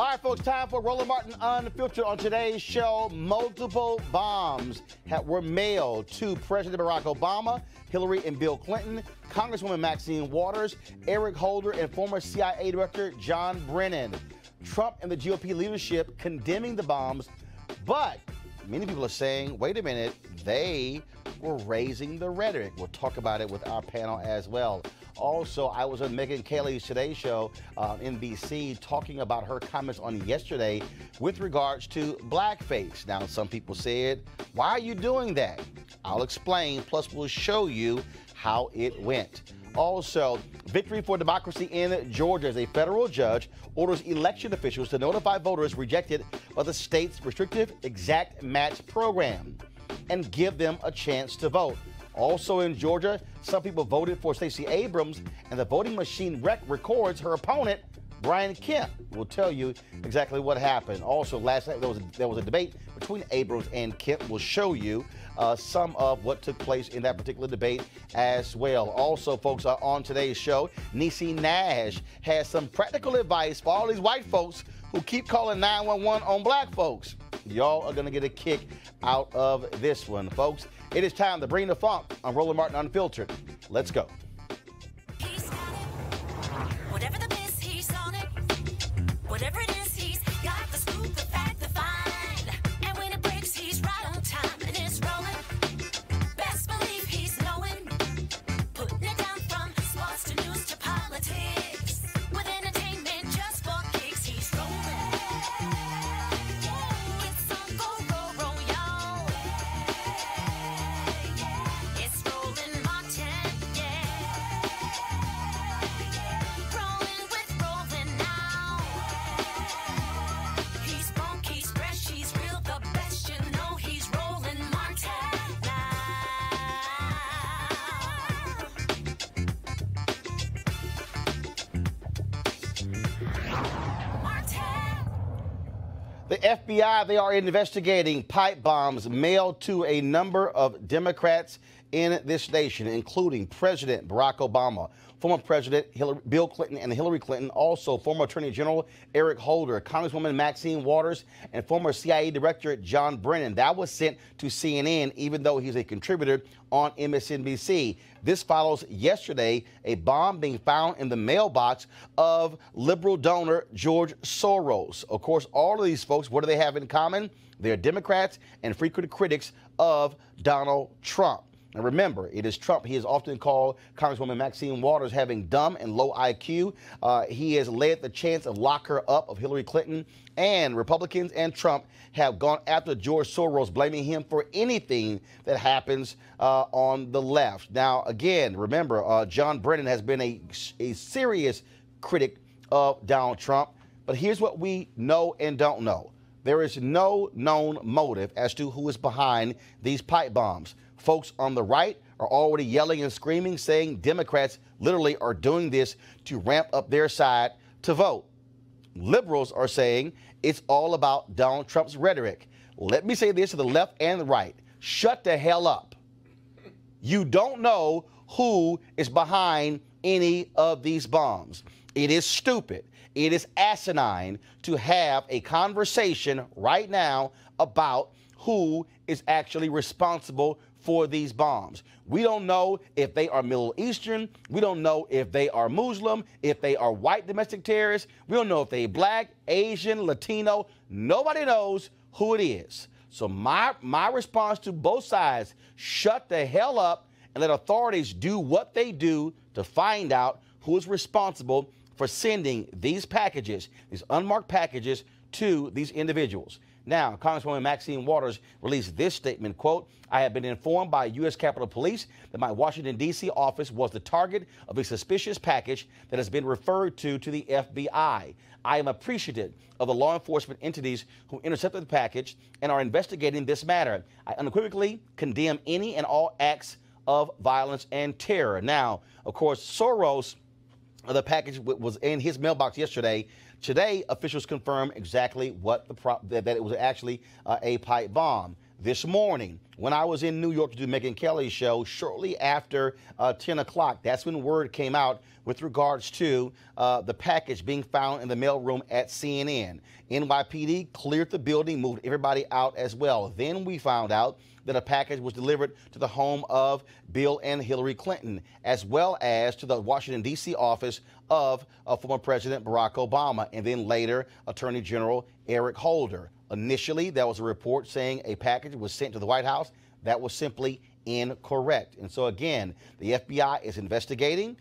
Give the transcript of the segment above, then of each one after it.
All right, folks, time for Roland Martin Unfiltered. On today's show, multiple bombs were mailed to President Barack Obama, Hillary and Bill Clinton, Congresswoman Maxine Waters, Eric Holder, and former CIA Director John Brennan. Trump and the GOP leadership condemning the bombs, but many people are saying, wait a minute, they were raising the rhetoric. We'll talk about it with our panel as well. Also, I was on Megyn Kelly's Today Show, NBC, talking about her comments on yesterday with regards to blackface. Now, some people said, why are you doing that? I'll explain, plus we'll show you how it went. Also, victory for democracy in Georgia as a federal judge orders election officials to notify voters rejected by the state's restrictive exact match program and give them a chance to vote. Also in Georgia, some people voted for Stacey Abrams, and the voting machine records her opponent, Brian Kemp. We'll tell you exactly what happened. Also, last night there was a debate between Abrams and Kemp. We'll show you some of what took place in that particular debate as well. Also, folks, on today's show, Niecy Nash has some practical advice for all these white folks who keep calling 911 on black folks. Y'all are going to get a kick out of this one, folks. It is time to bring the funk on Roland Martin Unfiltered. Let's go. He's got it. Whatever the miss, he's on it. Whatever it is, he's got the scoop, the fact, the find. And when it breaks, he's right on time and it's rolling. Best believe he's knowing. Putting it down from sports to news to politics. With entertainment just for kicks, he's rolling. It's on go, roll, y'all. It's Roland Martin, yeah. Rolling with Roland now. He's funk, he's fresh, he's real, the best, you know he's Roland Martin now. Martin. The FBI, they are investigating pipe bombs mailed to a number of Democrats in this nation, including President Barack Obama, former President Bill Clinton and Hillary Clinton, also former Attorney General Eric Holder, Congresswoman Maxine Waters, and former CIA Director John Brennan. That was sent to CNN, even though he's a contributor on MSNBC. This follows yesterday a bomb being found in the mailbox of liberal donor George Soros. Of course, all of these folks, what do they have in common? They're Democrats and frequent critics of Donald Trump. And remember, it is Trump. He is often called Congresswoman Maxine Waters having dumb and low IQ. He has led the chance of lock her up of Hillary Clinton, and Republicans and Trump have gone after George Soros, blaming him for anything that happens on the left. Now, again, remember, John Brennan has been a serious critic of Donald Trump. But here's what we know and don't know. There is no known motive as to who is behind these pipe bombs. Folks on the right are already yelling and screaming, saying Democrats literally are doing this to ramp up their side to vote. Liberals are saying it's all about Donald Trump's rhetoric. Let me say this to the left and the right. Shut the hell up. You don't know who is behind any of these bombs. It is stupid. It is asinine to have a conversation right now about who is actually responsible for these bombs. We don't know if they are Middle Eastern. We don't know if they are Muslim, if they are white domestic terrorists. We don't know if they black, Asian, Latino. Nobody knows who it is. So my response to both sides, shut the hell up and let authorities do what they do to find out who is responsible for sending these packages, these unmarked packages, to these individuals. Now, Congresswoman Maxine Waters released this statement, quote, I have been informed by U.S. Capitol Police that my Washington, D.C. office was the target of a suspicious package that has been referred to the FBI. I am appreciative of the law enforcement entities who intercepted the package and are investigating this matter. I unequivocally condemn any and all acts of violence and terror. Now, of course, Soros, the package was in his mailbox yesterday. Today, officials confirm exactly what that it was actually a pipe bomb. this morning, when I was in New York to do Megyn Kelly's show, shortly after 10 o'clock, that's when word came out with regards to the package being found in the mailroom at CNN. NYPD cleared the building, moved everybody out as well. Then we found out that a package was delivered to the home of Bill and Hillary Clinton, as well as to the Washington, D.C. office of former President Barack Obama, and then later Attorney General Eric Holder. Initially, there was a report saying a package was sent to the White House. That was simply incorrect. And so, again, the FBI is investigating.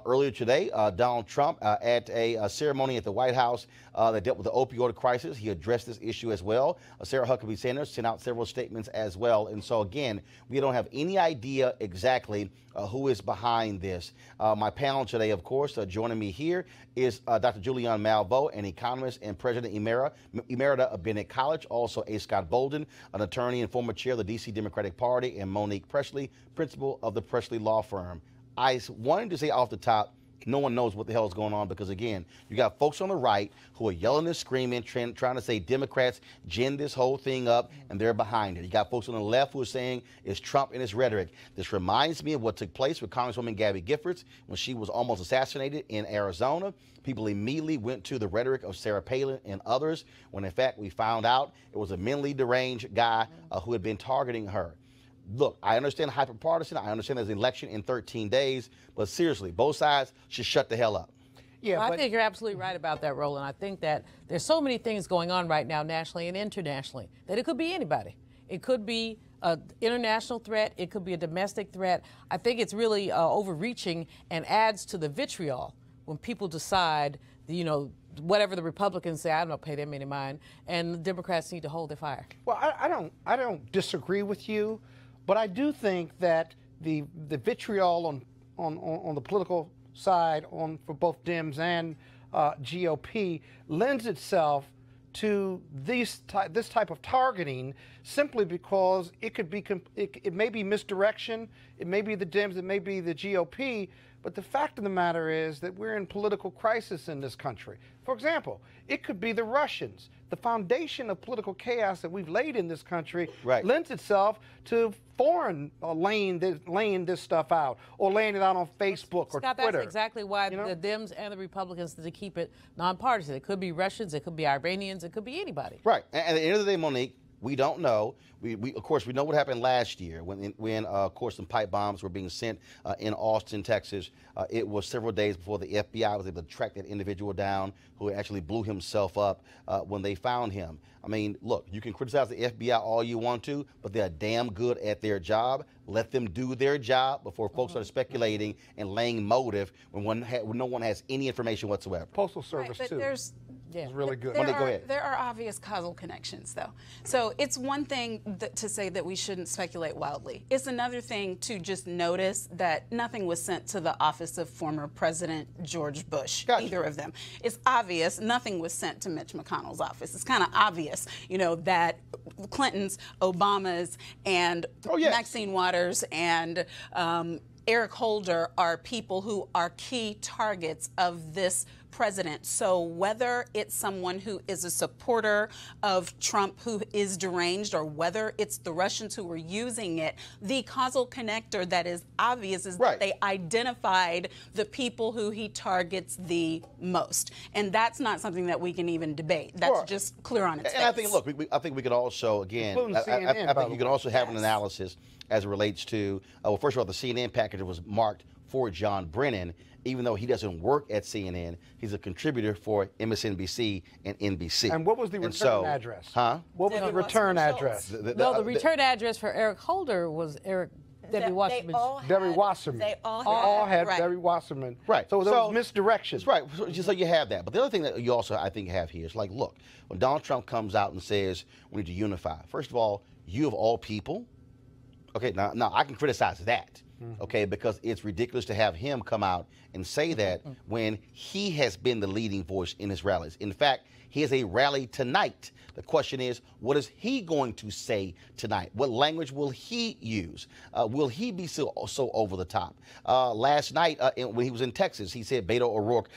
Earlier today, Donald Trump, at a ceremony at the White House that dealt with the opioid crisis, he addressed this issue as well. Sarah Huckabee Sanders sent out several statements as well. And so, again, we don't have any idea exactly who is behind this. My panel today, of course, joining me here is Dr. Julianne Malveaux, an economist and president emerita of Bennett College, also A. Scott Bolden, an attorney and former chair of the D.C. Democratic Party, and Monique Presley, principal of the Presley Law Firm. I wanted to say off the top, no one knows what the hell is going on because, again, you got folks on the right who are yelling and screaming, trying to say Democrats gin this whole thing up, and they're behind it. You got folks on the left who are saying it's Trump and his rhetoric. This reminds me of what took place with Congresswoman Gabby Giffords when she was almost assassinated in Arizona. People immediately went to the rhetoric of Sarah Palin and others, when in fact we found out it was a mentally deranged guy who had been targeting her. Look, I understand hyperpartisan. I understand there's an election in 13 days, but seriously, both sides should shut the hell up. Yeah, well, I think you're absolutely right about that, Roland. I think that there's so many things going on right now, nationally and internationally, that it could be anybody. It could be an international threat. It could be a domestic threat. I think it's really overreaching and adds to the vitriol when people decide, you know, whatever the Republicans say, I don't pay them any mind, and the Democrats need to hold their fire. well, I don't disagree with you, but I do think that the vitriol on the political side for both Dems and GOP lends itself to this type of targeting simply because it may be misdirection, it may be the Dems, it may be the GOP, but the fact of the matter is that we're in political crisis in this country. For example, it could be the Russians. The foundation of political chaos that we've laid in this country lends itself to foreign laying this stuff out, or laying it out on Facebook or Scott, Twitter. That's exactly why the Dems and the Republicans need to keep it nonpartisan. It could be Russians, it could be Iranians, it could be anybody. Right. And at the end of the day, Monique, we don't know. We of course, we know what happened last year when of course, some pipe bombs were being sent in Austin, Texas. It was several days before the FBI was able to track that individual down who actually blew himself up when they found him. I mean, look, you can criticize the FBI all you want to, but they're damn good at their job. Let them do their job before folks start speculating and laying motive when no one has any information whatsoever. Postal Service, but too. Is really good. Go ahead. There are obvious causal connections, though. So it's one thing to say that we shouldn't speculate wildly. It's another thing to just notice that nothing was sent to the office of former President George Bush, either of them. It's obvious nothing was sent to Mitch McConnell's office. It's kind of obvious, you know, that Clinton's, Obama's, and Maxine Waters and Eric Holder are people who are key targets of this president. So whether it's someone who is a supporter of Trump who is deranged, or whether it's the Russians who were using it, the causal connector that is obvious is that they identified the people who he targets the most. And that's not something that we can even debate. That's just clear on its face. And I think, look, I think we could also, again, I think you could also have an analysis as it relates to, well, first of all, the CNN package was marked for John Brennan. Even though he doesn't work at CNN, he's a contributor for MSNBC and NBC. And what was the return address? What was the return address? The return address for Eric Holder was Debbie Wasserman. Debbie Wasserman. They all had Debbie Wasserman. Right. So there was misdirection. Right. So you have that. But the other thing that you also, I think, have here is like, look, when Donald Trump comes out and says we need to unify, first of all, you of all people, okay, now I can criticize that. okay, because it's ridiculous to have him come out and say that when he has been the leading voice in his rallies. In fact, he has a rally tonight. The question is, what is he going to say tonight? What language will he use? Will he be so over the top? Last night, when he was in Texas, he said Beto O'Rourke,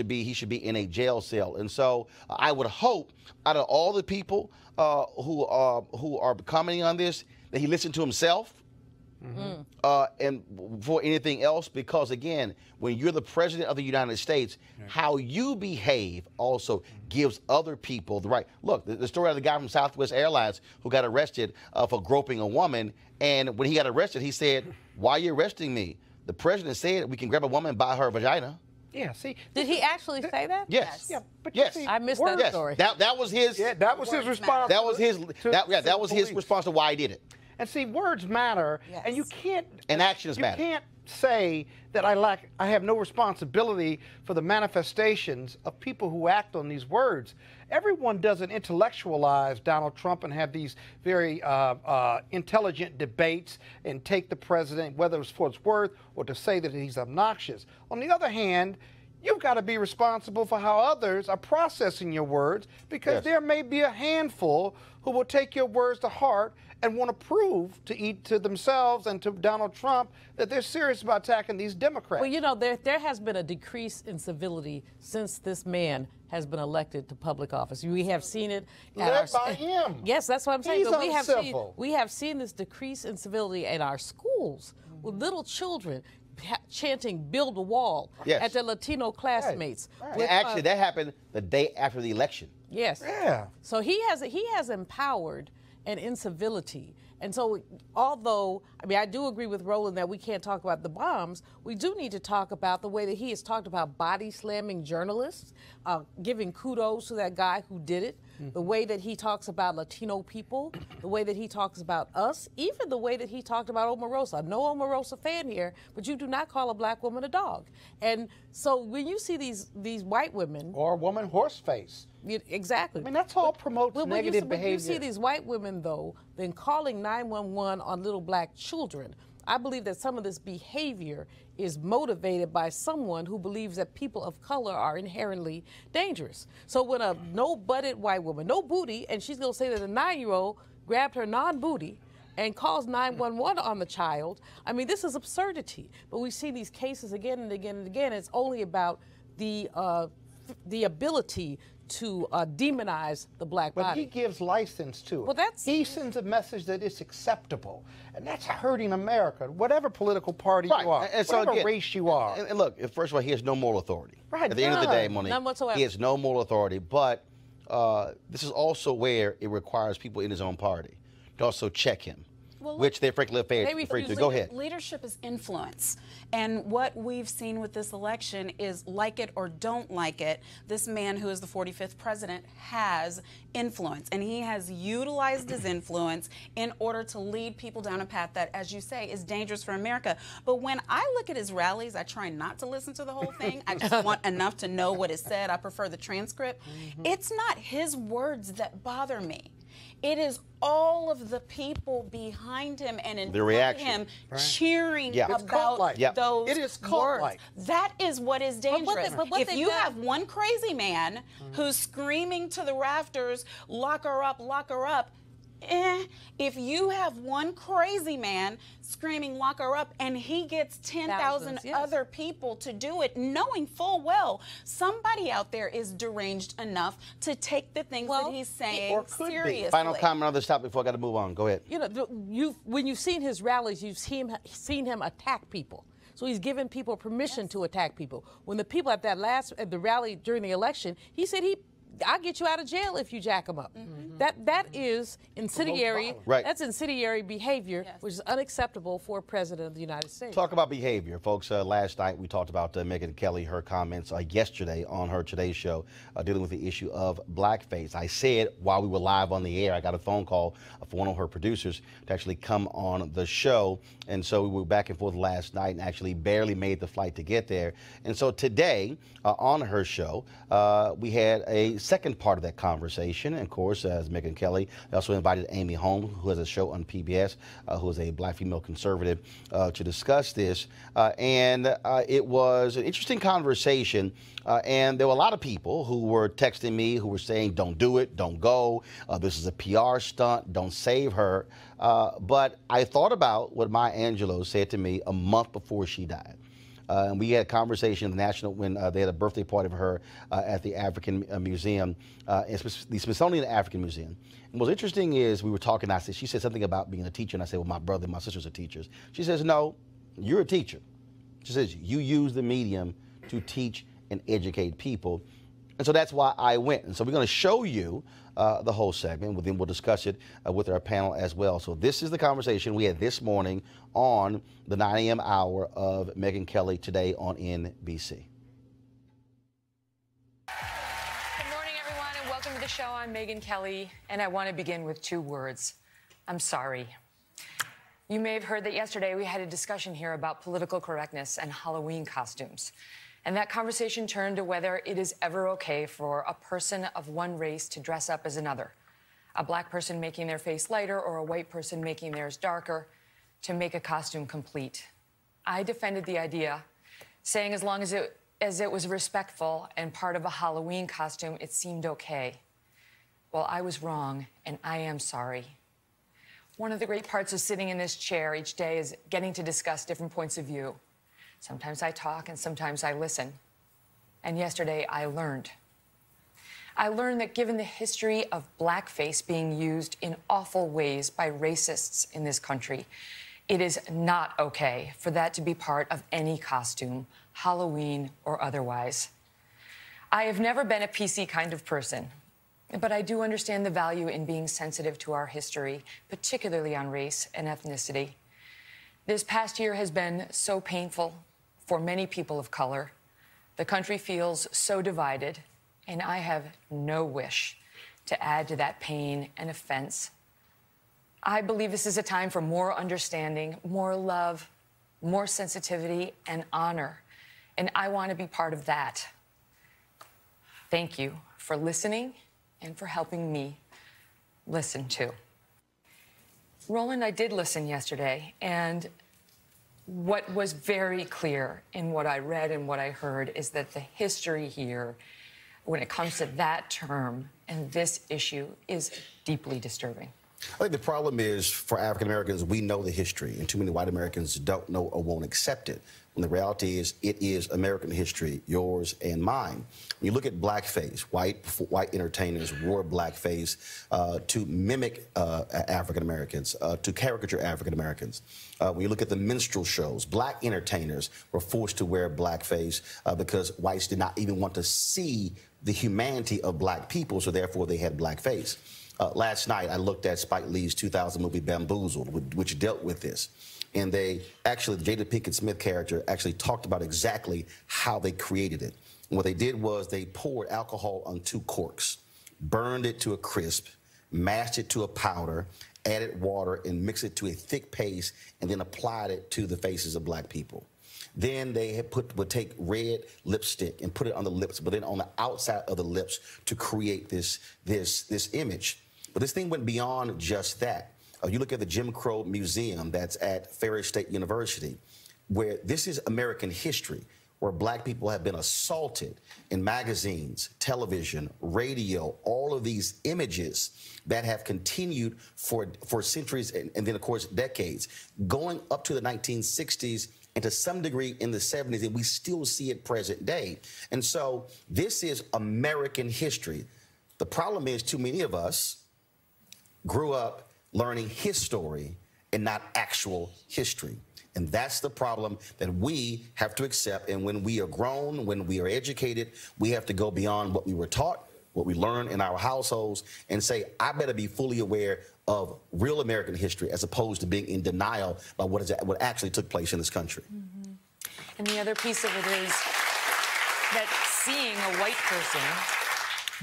he should be in a jail cell. And so I would hope, out of all the people who are commenting on this, that he listened to himself. And for anything else, because again, when you're the president of the United States, how you behave also gives other people the right. Look, the story of the guy from Southwest Airlines who got arrested for groping a woman, and when he got arrested, he said, "Why are you arresting me? The president said we can grab a woman by her vagina." Yeah, see. Did he actually say that? Yes. Yeah, but Yes. you see, I missed that Yes. story. That was his. Yeah, that was his response. That was his. That was his police. response to why he did it. And see, words matter, and you Yes. can't. And actions matter. You can't say that I have no responsibility for the manifestations of people who act on these words. Everyone doesn't intellectualize Donald Trump and have these very intelligent debates and take the president, whether it's for its worth or to say that he's obnoxious. On the other hand, you've got to be responsible for how others are processing your words, because Yes. there may be a handful who will take your words to heart and want to prove to themselves and to Donald Trump that they're serious about attacking these Democrats. Well, you know, there has been a decrease in civility since this man has been elected to public office. We have seen it Led by him. Yes, that's what I'm saying. He's But uncivil. we have seen this decrease in civility in our schools with little children chanting "Build a Wall" Yes. at their Latino classmates. Right. With, Actually, that happened the day after the election. yes. Yeah. So he has empowered an incivility. And so, although, I mean, I do agree with Roland that we can't talk about the bombs, we do need to talk about the way that he has talked about body slamming journalists, giving kudos to that guy who did it, the way that he talks about Latino people, the way that he talks about us, even the way that he talked about Omarosa. No Omarosa fan here, but you do not call a black woman a dog. And so when you see these white women, Or a woman horse face. exactly. I mean, that's all promotes Well, negative when behavior. you see these white women, though, then calling 911 on little black children, I believe that some of this behavior is motivated by someone who believes that people of color are inherently dangerous. So when a no-butted white woman, no booty, and she's going to say that a 9-year-old grabbed her non-booty and calls 911 on the child, I mean, this is absurdity. But we see these cases again and again and again. It's only about the ability to demonize the black But body. he gives license to it. Well, that's- he sends a message that it's acceptable, and that's hurting America. Whatever political party Right. you are, And so whatever again, race you are. And look, first of all, he has no moral authority. Right, At the end of the day, none. Monique, None whatsoever. he has no moral authority. But this is also where it requires people in his own party to also check him, Well, which they're frankly afraid to. Go ahead. Leadership is influence. And what we've seen with this election is, like it or don't like it, this man who is the 45th president has influence. And he has utilized his influence in order to lead people down a path that, as you say, is dangerous for America. But when I look at his rallies, I try not to listen to the whole thing. I just want enough to know what is said. I prefer the transcript. It's not his words that bother me. It is all of the people behind him and in The front of reaction. him Right. cheering Yeah. It's about cult-like. Yeah. those It is words. cult-like. That is what is dangerous. but If they've you got- have one crazy man who's screaming to the rafters, lock her up, if you have one crazy man screaming lock her up and he gets 10,000 Thousands, yes. other people to do it, knowing full well somebody out there is deranged enough to take the things Well, that he's saying or could be. seriously. Final comment on this topic before I got to move on. Go ahead. You know, when you've seen his rallies, you've seen him attack people. So he's given people permission to attack people. When the people at the rally during the election, he said I'll get you out of jail if you jack them up. That is incendiary. Right. That's incendiary behavior, which is unacceptable for a president of the United States. Talk about behavior, folks. Last night we talked about Megyn Kelly, her comments yesterday on her Today Show dealing with the issue of blackface. I said while we were live on the air, I got a phone call from one of her producers to actually come on the show. And so we were back and forth last night and actually barely made the flight to get there. And so today on her show, we had a second part of that conversation. And of course, as Megyn Kelly, I also invited Amy Holmes, who has a show on PBS, who is a black female conservative, to discuss this. It was an interesting conversation. And there were a lot of people who were texting me who were saying, don't do it, don't go. This is a PR stunt, don't save her. But I thought about what Maya Angelou said to me a month before she died. And we had a conversation at the National when they had a birthday party for her at the African Museum, the Smithsonian African Museum. And what's interesting is we were talking, she said something about being a teacher, and I said, well, my brother and my sisters are teachers. She says, no, you're a teacher. She says, you use the medium to teach and educate people. And so that's why I went. And so we're going to show you the whole segment. Then we'll discuss it with our panel as well. So this is the conversation we had this morning on the 9 a.m. hour of Megyn Kelly today on NBC. Good morning, everyone, and welcome to the show. I'm Megyn Kelly, and I want to begin with 2 words. I'm sorry. You may have heard that yesterday we had a discussion here about political correctness and Halloween costumes. And that conversation turned to whether it is ever okay for a person of one race to dress up as another. A black person making their face lighter or a white person making theirs darker to make a costume complete. I defended the idea, saying as long as it was respectful and part of a Halloween costume, it seemed okay. Well, I was wrong, and I am sorry. One of the great parts of sitting in this chair each day is getting to discuss different points of view. Sometimes I talk and sometimes I listen. And yesterday I learned. I learned that given the history of blackface being used in awful ways by racists in this country, it is not okay for that to be part of any costume, Halloween or otherwise. I have never been a PC kind of person, but I do understand the value in being sensitive to our history, particularly on race and ethnicity. This past year has been so painful for many people of color. The country feels so divided, and I have no wish to add to that pain and offense. I believe this is a time for more understanding, more love, more sensitivity, and honor, and I want to be part of that. Thank you for listening and for helping me listen too. Roland, I did listen yesterday, and what was very clear in what I read and what I heard is that the history here, when it comes to that term and this issue, is deeply disturbing. I think the problem is, for African Americans, we know the history, and too many white Americans don't know or won't accept it. When the reality is, it is American history, yours and mine. When you look at blackface, white entertainers wore blackface to mimic African Americans, to caricature African Americans. When you look at the minstrel shows, black entertainers were forced to wear blackface because whites did not even want to see the humanity of black people, so therefore they had blackface. Last night, I looked at Spike Lee's 2000 movie Bamboozled, which dealt with this. And they actually, the Jada Pinkett Smith character actually talked about exactly how they created it. And what they did was they poured alcohol on 2 corks, burned it to a crisp, mashed it to a powder, added water, and mixed it to a thick paste, and then applied it to the faces of black people. Then they would take red lipstick and put it on the lips, but then on the outside of the lips to create this image. But this thing went beyond just that. You look at the Jim Crow Museum that's at Ferry State University, where this is American history, where black people have been assaulted in magazines, television, radio, all of these images that have continued for centuries and then, of course, decades, going up to the 1960s and to some degree in the 70s, and we still see it present day. And so this is American history. The problem is too many of us grew up learning his story and not actual history. And that's the problem that we have to accept. And when we are grown, when we are educated, we have to go beyond what we were taught, what we learned in our households, and say, I better be fully aware of real American history as opposed to being in denial about what actually took place in this country. Mm-hmm. And the other piece of it is that seeing a white person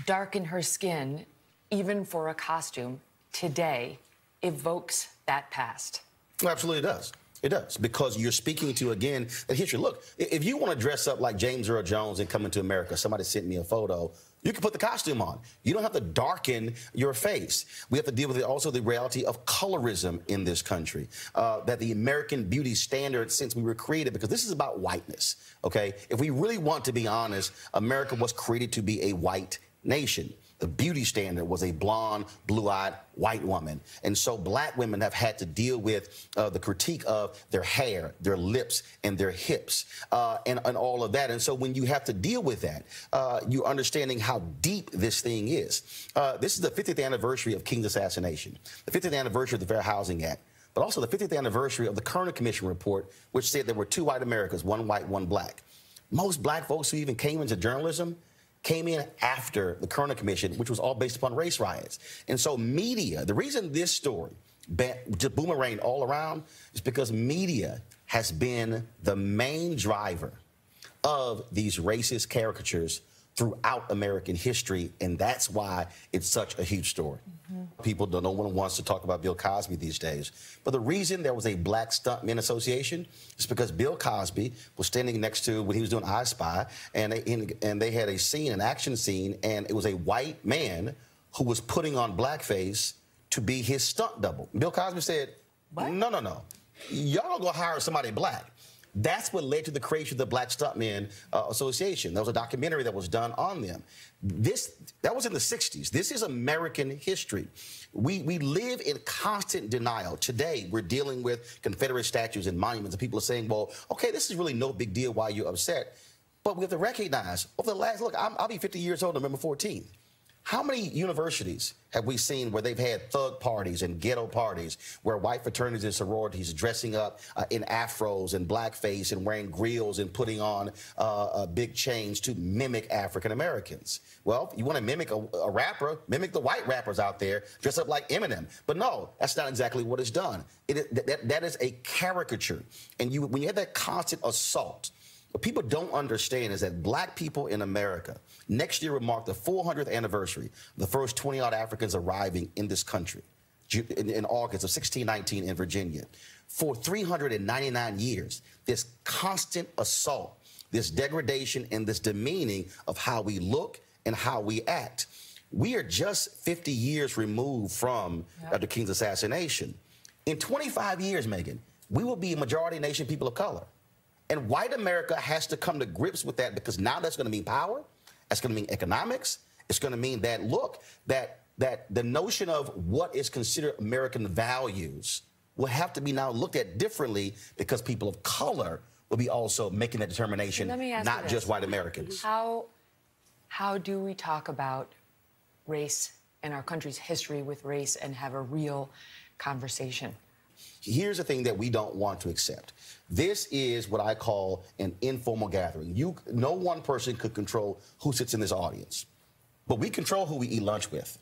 darken her skin, even for a costume, today evokes that past. Absolutely it does. It does, because you're speaking to, again, the history. Look, if you want to dress up like James Earl Jones and come into America, somebody sent me a photo You can put the costume on. You don't have to darken your face. We have to deal with also the reality of colorism in this country, that the American beauty standard since we were created, because this is about whiteness, okay? If we really want to be honest, America was created to be a white nation. The beauty standard was a blonde, blue-eyed white woman. And so black women have had to deal with the critique of their hair, their lips, and their hips, and all of that. And so when you have to deal with that, you're understanding how deep this thing is. This is the 50th anniversary of King's assassination, the 50th anniversary of the Fair Housing Act, but also the 50th anniversary of the Kerner Commission report, which said there were 2 white Americas, 1 white, 1 black. Most black folks who even came into journalism came in after the Kerner Commission, which was all based upon race riots. And so media, the reason this story just boomeranged all around is because media has been the main driver of these racist caricatures throughout American history, and that's why it's such a huge story. People, no one wants to talk about Bill Cosby these days. But the reason there was a Black Stuntmen Association is because Bill Cosby was standing next to, when he was doing I Spy, and they had a scene, an action scene, and it was a white man who was putting on blackface to be his stunt double. Bill Cosby said, no. Y'all don't go hire somebody black. That's what led to the creation of the Black Stuntmen Association. There was a documentary that was done on them. That was in the 60s. This is American history. We live in constant denial. Today, we're dealing with Confederate statues and monuments, and people are saying, well, okay, this is really no big deal why you're upset. But we have to recognize, over the last, look, I'll be 50 years old November 14th. How many universities have we seen where they've had thug parties and ghetto parties where white fraternities and sororities dressing up in afros and blackface and wearing grills and putting on big chains to mimic African Americans? Well, you want to mimic a rapper, mimic the white rappers out there, dress up like Eminem. But no, that's not exactly what is done. That is a caricature. And when you have that constant assault, what people don't understand is that black people in America, next year will mark the 400th anniversary of the first 20-odd Africans arriving in this country in August of 1619 in Virginia. For 399 years, this constant assault, this degradation, and this demeaning of how we look and how we act. We are just 50 years removed from Dr. King's assassination. In 25 years, Megyn, we will be a majority nation people of color. And white America has to come to grips with that, because now that's going to mean power. That's going to mean economics. It's going to mean that, look, that the notion of what is considered American values will have to be now looked at differently, because people of color will be also making that determination, not just white Americans. How do we talk about race and our country's history with race and have a real conversation? Here's the thing that we don't want to accept. This is what I call an informal gathering. No one person could control who sits in this audience, but we control who we eat lunch with.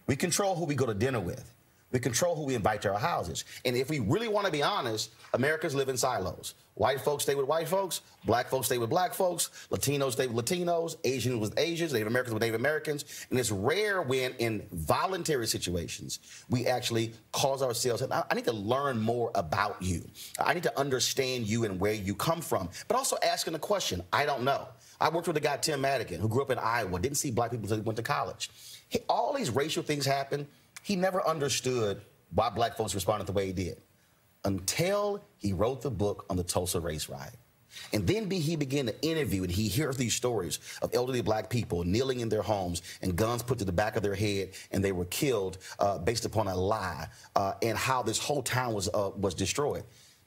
We control who we go to dinner with. We control who we invite to our houses. And if we really want to be honest, Americans live in silos. White folks stay with white folks, black folks stay with black folks, Latinos stay with Latinos, Asians with Asians, Native Americans with Native Americans. And it's rare when in voluntary situations we actually cause ourselves, I need to learn more about you. I need to understand you and where you come from. But also asking the question, I don't know. I worked with a guy, Tim Madigan, who grew up in Iowa, didn't see black people until he went to college. All these racial things happen. He never understood why black folks responded the way he did until he wrote the book on the Tulsa race riot. And then he began to interview, and he hears these stories of elderly black people kneeling in their homes and guns put to the back of their head, and they were killed based upon a lie, and how this whole town was destroyed.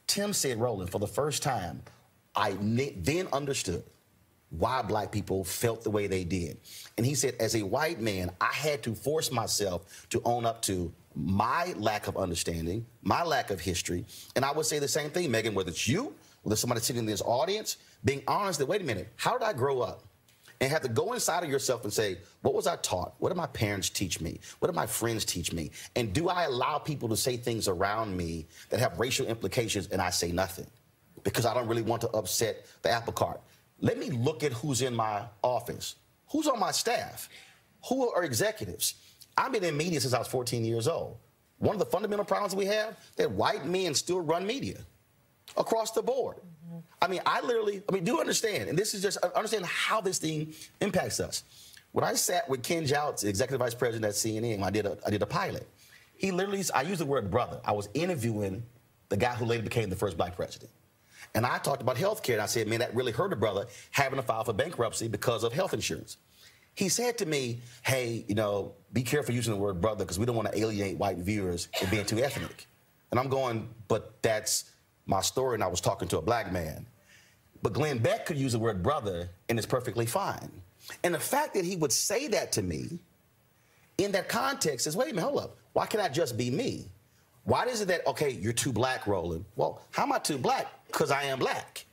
Tim said, Roland, for the first time, I then understood why black people felt the way they did. And he said, as a white man, I had to force myself to own up to my lack of understanding, my lack of history. And I would say the same thing, Megyn, whether it's you, whether somebody sitting in this audience, being honest that, wait a minute, how did I grow up? And have to go inside of yourself and say, what was I taught? What did my parents teach me? What did my friends teach me? And do I allow people to say things around me that have racial implications and I say nothing? Because I don't really want to upset the apple cart. Let me look at who's in my office. Who's on my staff? Who are executives? I've been in media since I was 14 years old. One of the fundamental problems we have, that white men still run media across the board. I mean, do you understand? And this is just understand how this thing impacts us. When I sat with Ken Jouts, executive vice president at CNN, I did a pilot. He literally, I used the word brother. I was interviewing the guy who later became the first black president. And I talked about health care, and I said, man, that really hurt a brother having to file for bankruptcy because of health insurance. He said to me, hey, you know, be careful using the word brother because we don't want to alienate white viewers and being too ethnic. And I'm going, but that's my story, and I was talking to a black man. But Glenn Beck could use the word brother, and it's perfectly fine. And the fact that he would say that to me in that context is, wait a minute, hold up. Why can't I just be me? Why is it that, okay, you're too black, Roland? Well, how am I too black? Because I am black.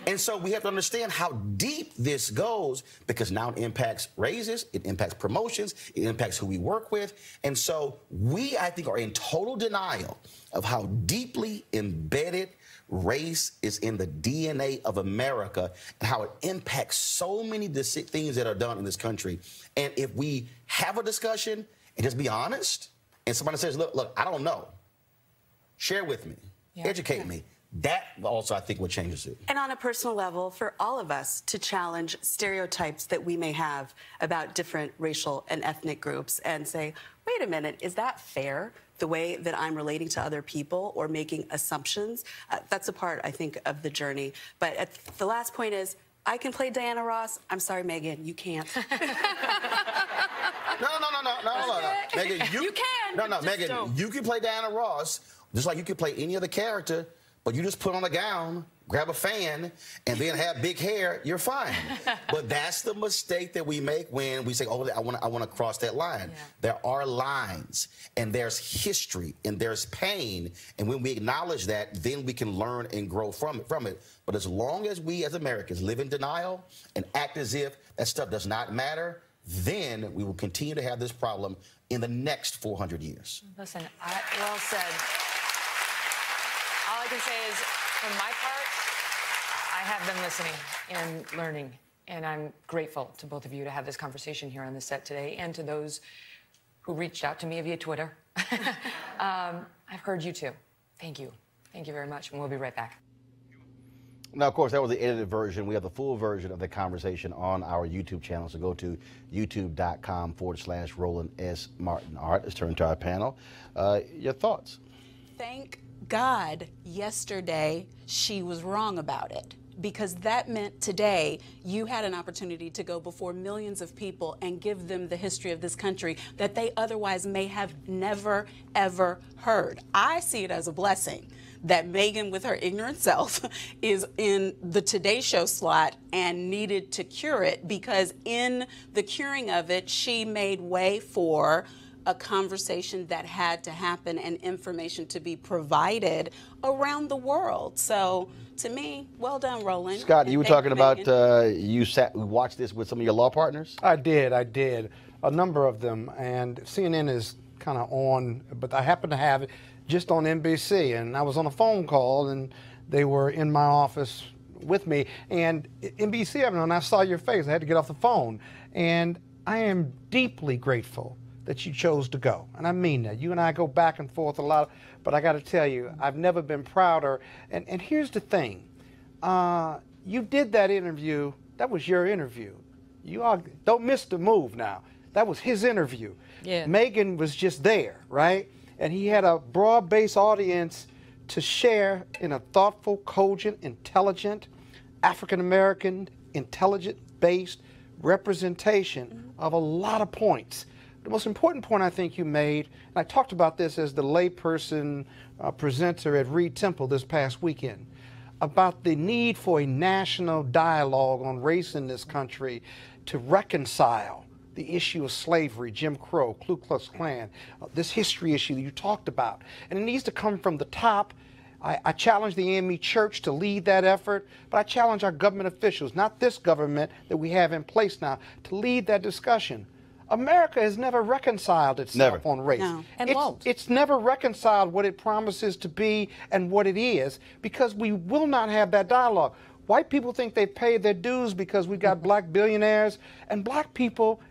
And so we have to understand how deep this goes because now it impacts raises, it impacts promotions, it impacts who we work with. And so we, I think, are in total denial of how deeply embedded race is in the DNA of America and how it impacts so many things that are done in this country. And if we have a discussion and just be honest, and somebody says, look, I don't know, share with me, educate me. That also, I think, what changes it. And on a personal level, for all of us to challenge stereotypes that we may have about different racial and ethnic groups and say, wait a minute, is that fair, the way that I'm relating to other people or making assumptions? That's a part, I think, of the journey. But the last point is, I can play Diana Ross. I'm sorry, Megyn, you can't. No. Megyn, you can. No, Megyn, don't. You can play Diana Ross just like you can play any other character. But you just put on a gown, grab a fan, and then have big hair, you're fine. But that's the mistake that we make when we say, oh, I want to cross that line. Yeah. There are lines, and there's history, and there's pain. And when we acknowledge that, then we can learn and grow from it. But as long as we as Americans live in denial and act as if that stuff does not matter, then we will continue to have this problem in the next 400 years. Listen, well said. All I can say is, for my part, I have been listening and learning, and I'm grateful to both of you to have this conversation here on the set today, and to those who reached out to me via Twitter. I've heard you too. Thank you. Thank you very much, and we'll be right back. Now, of course, that was the edited version. We have the full version of the conversation on our YouTube channel, so go to youtube.com/Roland S. Martin Art. Let's turn to our panel. Your thoughts? Thank God yesterday she was wrong about it, because that meant today you had an opportunity to go before millions of people and give them the history of this country that they otherwise may have never, ever heard. I see it as a blessing that Megyn, with her ignorant self, is in the Today Show slot and needed to cure it, because in the curing of it, she made way for a conversation that had to happen and information to be provided around the world. So, to me, well done, Roland. Scott, you were talking about you watched this with some of your law partners? I did. A number of them. And CNN is kind of on, but I happen to have it just on NBC. And I was on a phone call, and they were in my office with me. And NBC, and I saw your face. I had to get off the phone. And I am deeply grateful that you chose to go. And I mean that. You and I go back and forth a lot, but I got to tell you, I've never been prouder. And here's the thing. You did that interview. That was your interview. Don't miss the move now. That was his interview. Yeah. Megyn was just there, right? And he had a broad-based audience to share in a thoughtful, cogent, intelligent, African-American, intelligent-based representation of a lot of points. The most important point I think you made, and I talked about this as the layperson presenter at Reed Temple this past weekend, about the need for a national dialogue on race in this country to reconcile the issue of slavery, Jim Crow, Ku Klux Klan, this history issue that you talked about. And it needs to come from the top. I challenge the AME Church to lead that effort, but I challenge our government officials, not this government that we have in place now, to lead that discussion. America has never reconciled itself on race. No. And it's never reconciled what it promises to be and what it is, because we will not have that dialogue. White people think they paid their dues because we got black billionaires, and black people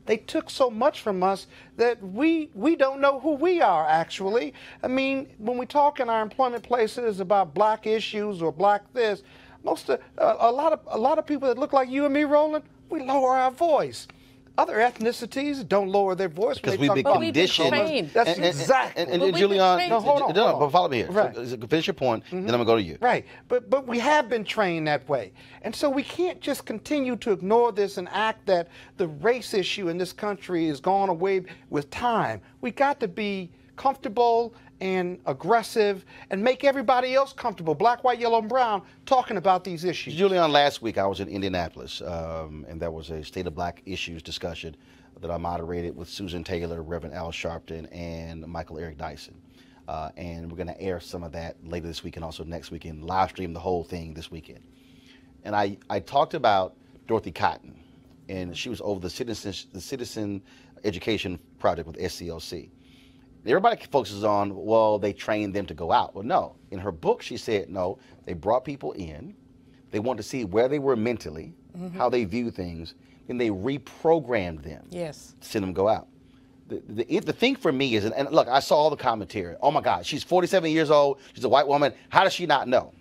they took so much from us that we don't know who we are, actually. I mean, when we talk in our employment places about black issues or black this, A lot of people that look like you and me, Roland, we lower our voice. Other ethnicities don't lower their voice because we've been conditioned. That's exactly. And Julian, hold on. But follow me here. Right. So, finish your point, then I'm gonna go to you. Right, but we have been trained that way, and so we can't just continue to ignore this and act that the race issue in this country is gone away with time. We got to be comfortable and aggressive and make everybody else comfortable, black, white, yellow, and brown, talking about these issues. Julian, last week I was in Indianapolis, and there was a State of Black Issues discussion that I moderated with Susan Taylor, Reverend Al Sharpton, and Michael Eric Dyson. And we're going to air some of that later this week and also next weekend, live stream the whole thing this weekend. And I talked about Dorothy Cotton, and she was over the Citizen Education Project with SCLC. Everybody focuses on, well, they trained them to go out. Well, no. In her book, she said, no, they brought people in. They wanted to see where they were mentally, how they view things, and they reprogrammed them. Yes. To send them go out. The thing for me is, and look, I saw all the commentary. Oh, my God, she's 47 years old. She's a white woman. How does she not know?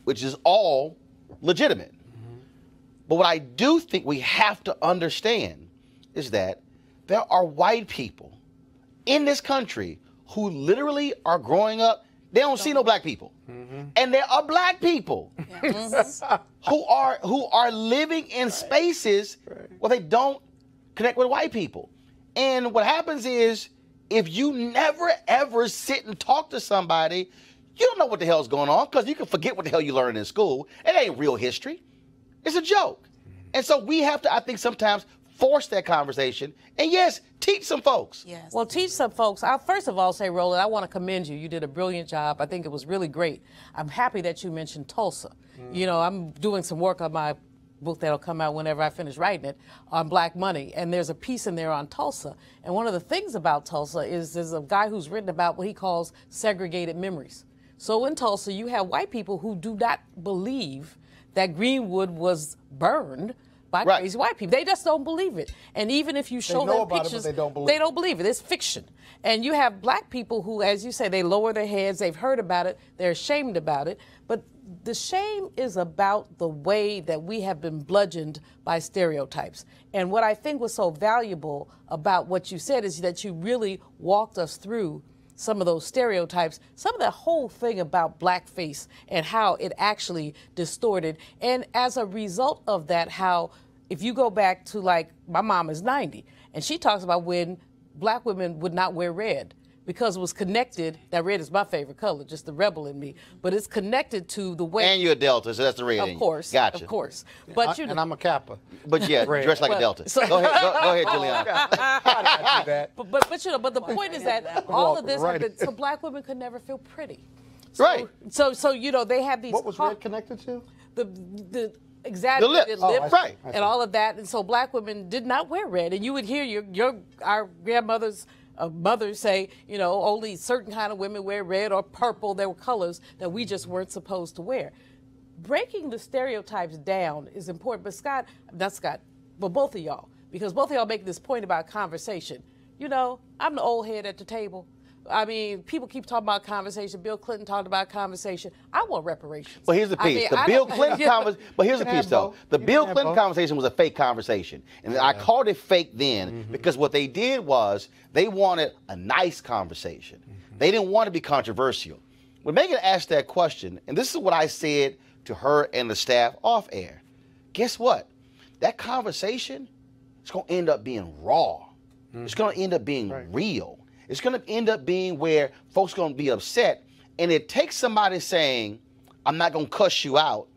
Which is all legitimate. But what I do think we have to understand is that there are white people in this country who literally are growing up, they don't see no black people. And there are black people who are living in spaces where they don't connect with white people. And what happens is, if you never ever sit and talk to somebody, you don't know what the hell's going on, because you can forget what the hell you learned in school. It ain't real history. It's a joke. And so we have to, I think, sometimes force that conversation, and yes, teach some folks. Yes. Well, teach some folks. I'll first of all say, Roland, I want to commend you. You did a brilliant job. I think it was really great. I'm happy that you mentioned Tulsa. You know, I'm doing some work on my book that'll come out whenever I finish writing it on Black money, and there's a piece in there on Tulsa. And one of the things about Tulsa is there's a guy who's written about what he calls segregated memories. So in Tulsa, you have white people who do not believe that Greenwood was burned by crazy white people. They just don't believe it. And even if you show them pictures, they don't believe it. It's fiction. And you have black people who, as you say, they lower their heads, they've heard about it, they're ashamed about it. But the shame is about the way that we have been bludgeoned by stereotypes. And what I think was so valuable about what you said is that you really walked us through some of those stereotypes, some of the whole thing about blackface and how it actually distorted. And as a result of that, how if you go back to, like, my mom is 90, and she talks about when black women would not wear red because it was connected. That red is my favorite color, just the rebel in me. But it's connected to the way. And you're a Delta, so that's the red. Of course. Gotcha. Of course. But and I'm a Kappa. But yeah, dressed like a Delta. So, go ahead, Julian. But you know, but the point is that all of this, so black women could never feel pretty. So, Right. So you know, they have these. What was red connected to? The exaggerated lip, right, and all of that, and so black women did not wear red, and you would hear our grandmothers. Mothers say, you know, only certain kind of women wear red or purple. There were colors that we just weren't supposed to wear. Breaking the stereotypes down is important. But but both of y'all, because both of y'all make this point about conversation. You know, I'm the old head at the table. I mean, people keep talking about conversation. Bill Clinton talked about conversation. I want reparations. Well, here's the piece. The Bill Clinton conversation. But here's the piece, though. The Bill Clinton conversation was a fake conversation, and I called it fake then because what they did was they wanted a nice conversation. They didn't want to be controversial. When Megyn asked that question, and this is what I said to her and the staff off air. Guess what? That conversation is going to end up being raw. It's going to end up being real. It's going to end up being where folks are going to be upset. And it takes somebody saying, I'm not going to cuss you out,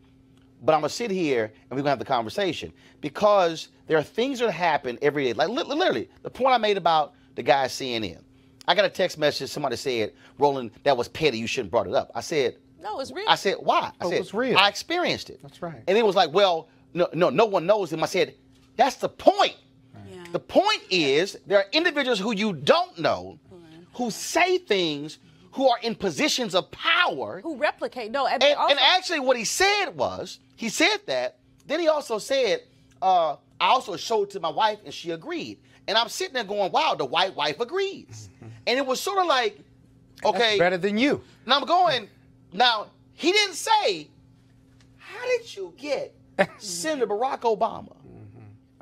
but I'm going to sit here and we're going to have the conversation. Because there are things that happen every day. Like literally, the point I made about the guy at CNN. I got a text message, somebody said, Roland, that was petty, you shouldn't have brought it up. I said, no, it's real. I said, why? I said, it was real. I experienced it. That's right. And it was like, well, no one knows him. I said, that's the point. Yeah. The point is there are individuals who you don't know who say things, who are in positions of power. Who replicate. No, and actually what he said was, he said that, then he also said, I also showed it to my wife and she agreed. And I'm sitting there going, wow, the white wife agrees. And it was sort of like, okay. That's better than you. Now I'm going, now he didn't say did you get Senator Barack Obama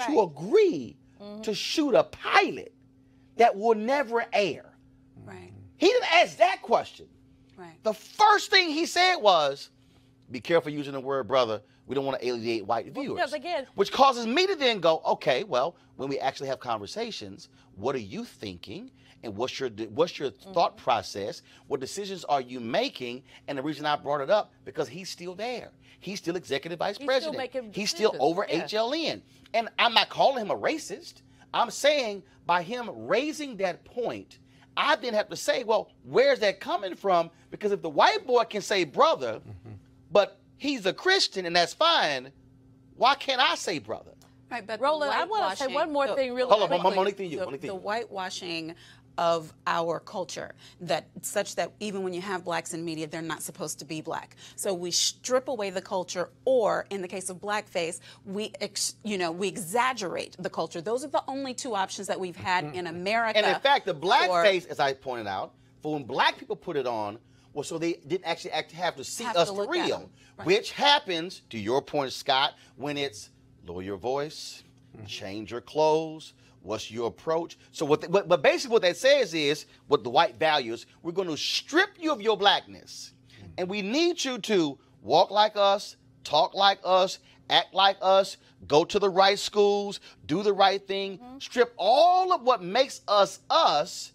to agree to shoot a pilot that will never air? Right. He didn't ask that question. Right. The first thing he said was, be careful using the word brother. We don't want to alienate white viewers. because again- which causes me to then go, okay, well, when we actually have conversations, what are you thinking? And what's your thought process? What decisions are you making? And the reason I brought it up, because he's still there. He's still executive vice president. making He's still decisions, over yeah. HLN. And I'm not calling him a racist. I'm saying by him raising that point, I then have to say, well, where's that coming from? Because if the white boy can say brother, but he's a Christian and that's fine, why can't I say brother? Right, but Roland, I want to say one more thing really Hold on, quickly. Monique, thing you. The whitewashing of our culture, that such that even when you have blacks in media, they're not supposed to be black. So we strip away the culture, or in the case of blackface, we exaggerate the culture. Those are the only two options that we've had in America. And in fact, the for- blackface, as I pointed out, for when black people put it on, well, so they didn't actually have to see Have us to for look at real, them. Right. which happens, to your point, Scott, when it's lower your voice, change your clothes, what's your approach? So but basically what that says is, what the white values, we're going to strip you of your blackness. And we need you to walk like us, talk like us, act like us, go to the right schools, do the right thing, strip all of what makes us us.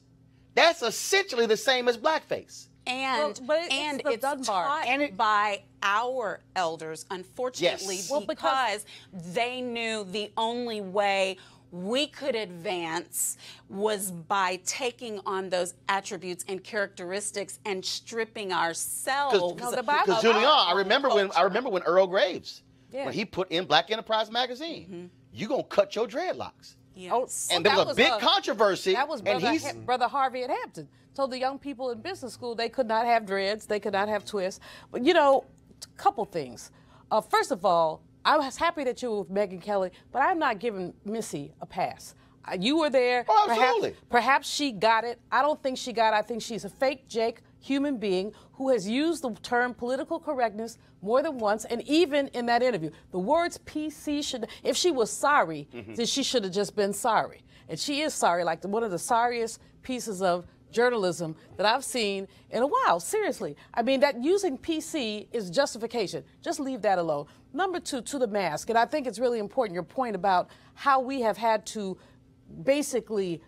That's essentially the same as blackface. And, Well, but it's and the it's Dunbar. taught by our elders, unfortunately, Yes. Well, because they knew the only way we could advance was by taking on those attributes and characteristics and stripping ourselves. No, the Bible- Because Julian, I our remember when Earl Graves, Yeah. when he put in Black Enterprise magazine, you gonna cut your dreadlocks. Yes. And there that was a big was, controversy. That was and Brother Harvey at Hampton. Told the young people in business school they could not have dreads, they could not have twists. But a couple things. First of all, I was happy that you were with Megyn Kelly, but I'm not giving Missy a pass. You were there. Oh, absolutely. Perhaps she got it. I don't think she got it. I think she's a fake Jake human being who has used the term political correctness more than once, and even in that interview. The words PC if she was sorry, then she should have just been sorry. And she is sorry, like one of the sorriest pieces of journalism that I've seen in a while, seriously. I mean, that using PC is justification. Just leave that alone. Number two, to the mask, and I think it's really important, your point about how we have had to basically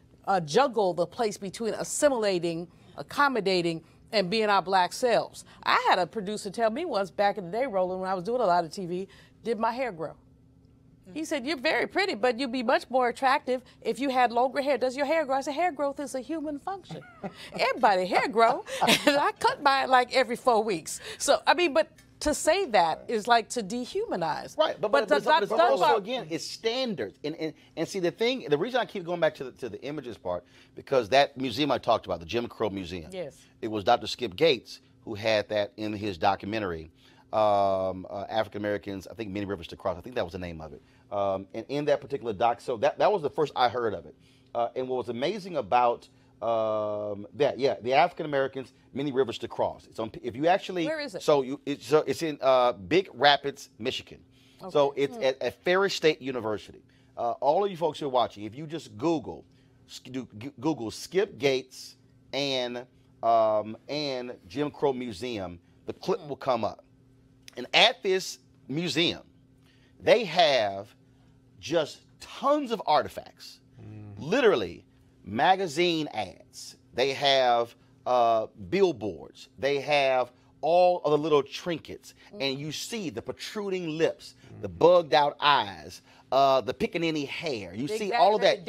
juggle the place between assimilating, accommodating, and being our black selves. I had a producer tell me once back in the day, Roland, when I was doing a lot of TV, did my hair grow? He said, you're very pretty, but you'd be much more attractive if you had longer hair. Does your hair grow? I said, hair growth is a human function. Everybody hair grow, and I cut mine like every 4 weeks. So, I mean, but to say that is like to dehumanize. Right, but it's also, again, it's standards. And see, the reason I keep going back to the images part, because that museum I talked about, the Jim Crow Museum, Yes. it was Dr. Skip Gates who had that in his documentary, African Americans, I think Many Rivers to Cross, I think that was the name of it. And in that particular doc, so that was the first I heard of it. And what was amazing about the African Americans, Many Rivers to Cross. It's on, if you actually, where is it? So it's in Big Rapids, Michigan. Okay. So it's at Ferris State University. All of you folks who are watching, if you just Google Skip Gates and Jim Crow Museum, the clip will come up. And at this museum, they have just tons of artifacts, literally magazine ads. They have billboards. They have all of the little trinkets. And you see the protruding lips, the bugged out eyes, the pickaninny hair. You see all of that.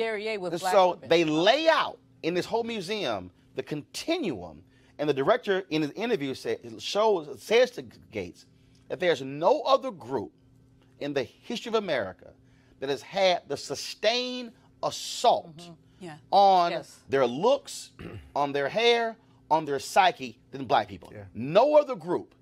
So they lay out in this whole museum the continuum. And the director in his interview says to Gates that there's no other group in the history of America that has had the sustained assault on their looks, on their hair, on their psyche than black people. Yeah. No other group.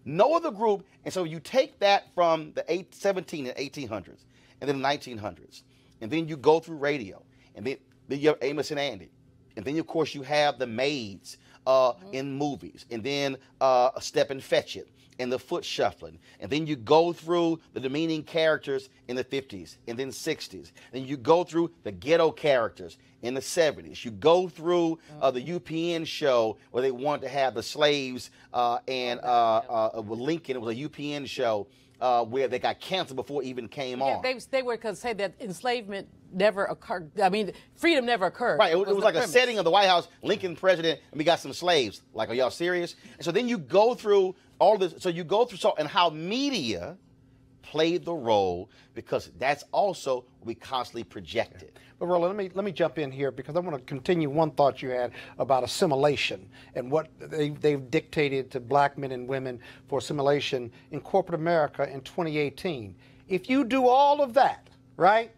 And so you take that from the 17 and 1800s and then the 1900s, and then you go through radio, and then you have Amos and Andy, and then of course you have the maids in movies, and then Step and Fetch It, and the foot shuffling. And then you go through the demeaning characters in the 50s and then 60s. Then you go through the ghetto characters in the 70s. You go through the UPN show where they wanted to have the slaves and with Lincoln, it was a UPN show where they got canceled before it even came on. They were going to say that enslavement never occurred. I mean, freedom never occurred. Right, it was like premise. a setting of the White House, Lincoln president, and we got some slaves. Like, are y'all serious? And so then you go through all this. So you go through and how media played the role, because that's also what we constantly projected. But Roland, let me jump in here, because I want to continue one thought you had about assimilation and what they've dictated to black men and women for assimilation in corporate America in 2018. If you do all of that, right,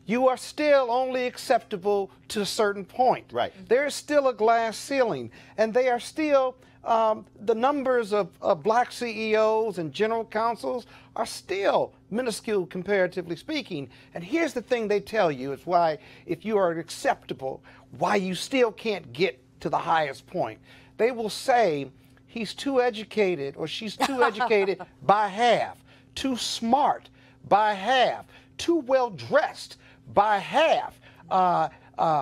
you are still only acceptable to a certain point. Right. There is still a glass ceiling, and they are still, the numbers of black CEOs and general counsels are still minuscule, comparatively speaking. And here's the thing they tell you, is why, if you are acceptable, why you still can't get to the highest point. They will say, he's too educated, or she's too educated by half, too smart by half, too well dressed by half.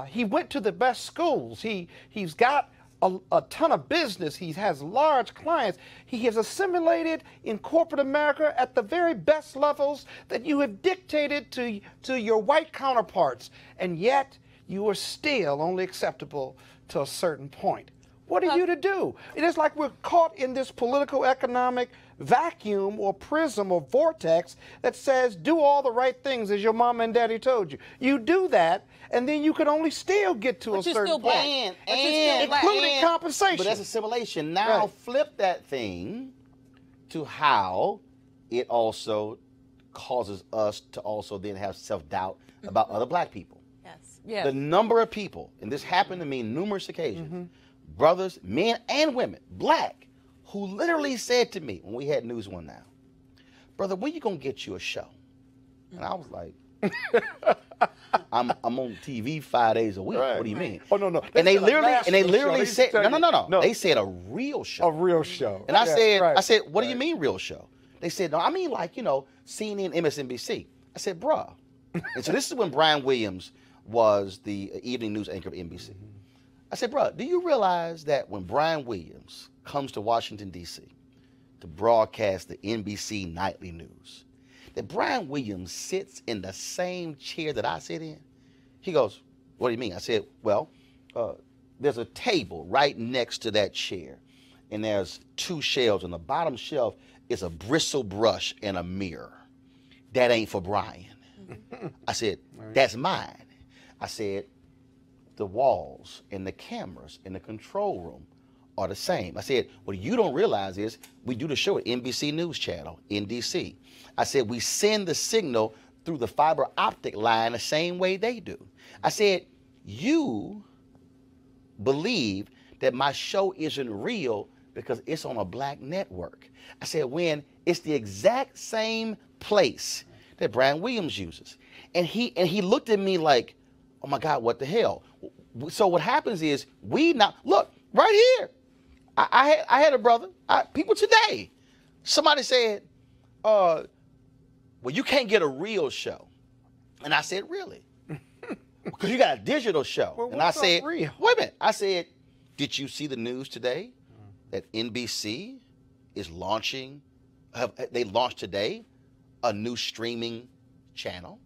He went to the best schools. He's got a ton of business. He has large clients. He has assimilated in corporate America at the very best levels that you have dictated to your white counterparts. And yet, you are still only acceptable to a certain point. What are you to do? It is like we're caught in this political economic vacuum or prism or vortex that says do all the right things as your mom and daddy told you. You do that, and then you can only still get to a certain point, including compensation. But that's assimilation. Now flip that thing to how it also causes us to also then have self-doubt about other black people. Yes. The number of people, and this happened to me numerous occasions, brothers, men and women, black, who literally said to me when we had News One Now, brother, when you gonna get you a show? And I was like, I'm on TV 5 days a week. Right. What do you mean? Oh no. And they literally said, no. They said a real show. A real show. And I said, what do you mean real show? They said, no, I mean like, CNN, MSNBC. I said, bruh. And so this is when Brian Williams was the evening news anchor of NBC. I said, bruh, do you realize that when Brian Williams comes to Washington, D.C. to broadcast the NBC nightly news, that Brian Williams sits in the same chair that I sit in? He goes, what do you mean? I said, well, there's a table right next to that chair, and there's 2 shelves. On the bottom shelf is a bristle brush and a mirror. That ain't for Brian. I said, that's mine. I said, the walls and the cameras in the control room are the same. I said, what you don't realize is we do the show at NBC News Channel in DC. I said, we send the signal through the fiber optic line the same way they do. I said, you believe that my show isn't real because it's on a black network. I said, when it's the exact same place that Brian Williams uses. And he looked at me like, oh my God, what the hell? So what happens is look, right here. I had a brother, people today, somebody said, well, you can't get a real show. And I said, really? Because you got a digital show. Well, and I said, real? wait a minute. I said, did you see the news today that NBC is launching, they launched today a new streaming channel?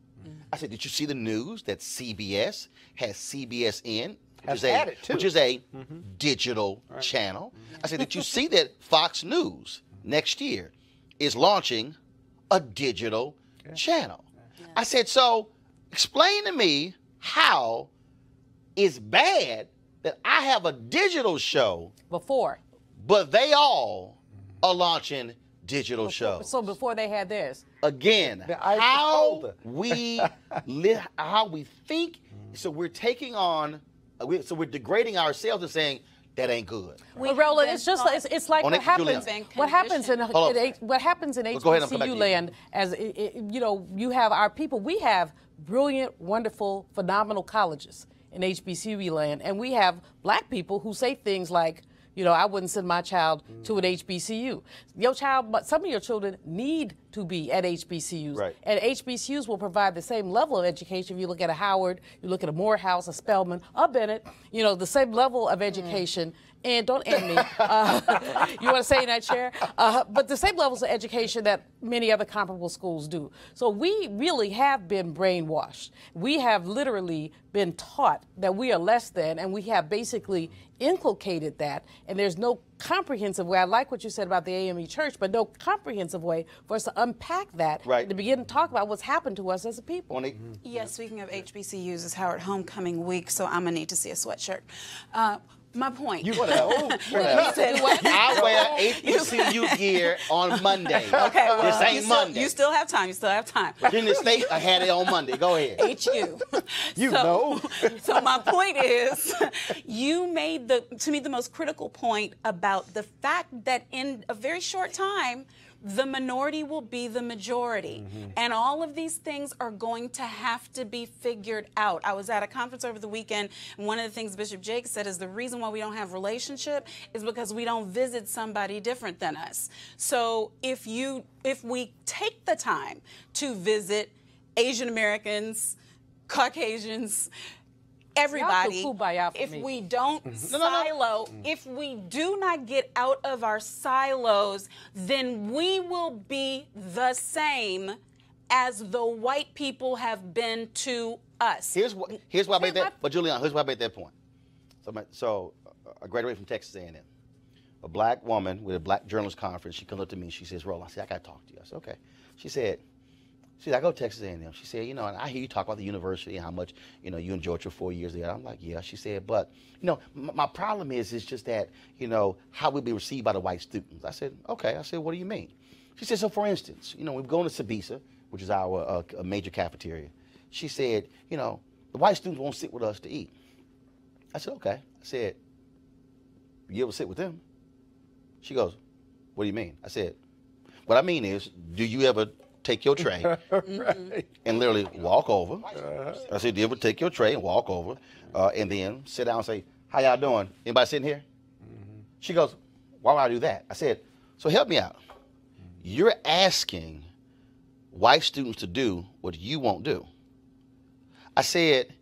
I said, did you see the news that CBS has CBSN, which is a digital channel? I said, did you see that Fox News next year is launching a digital channel? I said, so explain to me how it's bad that I have a digital show Before. but they all are launching digital shows. So before they had theirs. Again, how we think. So we're taking on. So we're degrading ourselves and saying that ain't good. Well, Roland, it's just it's like what happens in HBCU land. As you have our people. We have brilliant, wonderful, phenomenal colleges in HBCU land, and we have black people who say things like, You know, I wouldn't send my child to an HBCU. Your child, but some of your children need to be at HBCUs. Right. And HBCUs will provide the same level of education. If you look at a Howard, you look at a Morehouse, a Spelman, a Bennett, you know, the same level of education. And don't end me. You want to say in that chair? But the same levels of education that many other comparable schools do. So we really have been brainwashed. We have literally been taught that we are less than, and we have basically inculcated that. And there's no comprehensive way. I like what you said about the AME Church, but no comprehensive way for us to unpack that Right. to begin to talk about what's happened to us as a people. Monique? Yes, speaking of HBCUs, it's Howard Homecoming Week, so I'm going to need to see a sweatshirt. My point. You I wear HBCU gear on Monday. Okay, well, this ain't Monday. You still have time. You still have time. In the state, I had it on Monday. Go ahead. HU. So my point is, you made to me the most critical point about the fact that in a very short time, the minority will be the majority. And all of these things are going to have to be figured out. I was at a conference over the weekend, and one of the things Bishop Jake said is the reason why we don't have relationship is because we don't visit somebody different than us. So if we take the time to visit Asian Americans, Caucasians, everybody, if we don't silo, if we do not get out of our silos, then we will be the same as the white people have been to us. Here's why I made that. But Julian, here's why I made that point. So I graduated from Texas A&M. A black woman with a black journalist conference. She comes up to me. She says, "Roland," I said, "I got to talk to you." I said, "Okay." She said, I go to Texas A&M. She said, and I hear you talk about the university and how much, you enjoyed your 4 years there. I'm like, yeah. She said, but, my problem is just that, how we be received by the white students. I said, okay. I said, what do you mean? She said, so for instance, we're going to Sabisa, which is our major cafeteria. She said, the white students won't sit with us to eat. I said, okay. I said, you ever sit with them? She goes, what do you mean? I said, what I mean is, do you ever take your tray and literally walk over? I said, do you ever take your tray and walk over and then sit down and say, how y'all doing? Anybody sitting here? She goes, why would I do that? I said, so help me out. You're asking white students to do what you won't do. I said,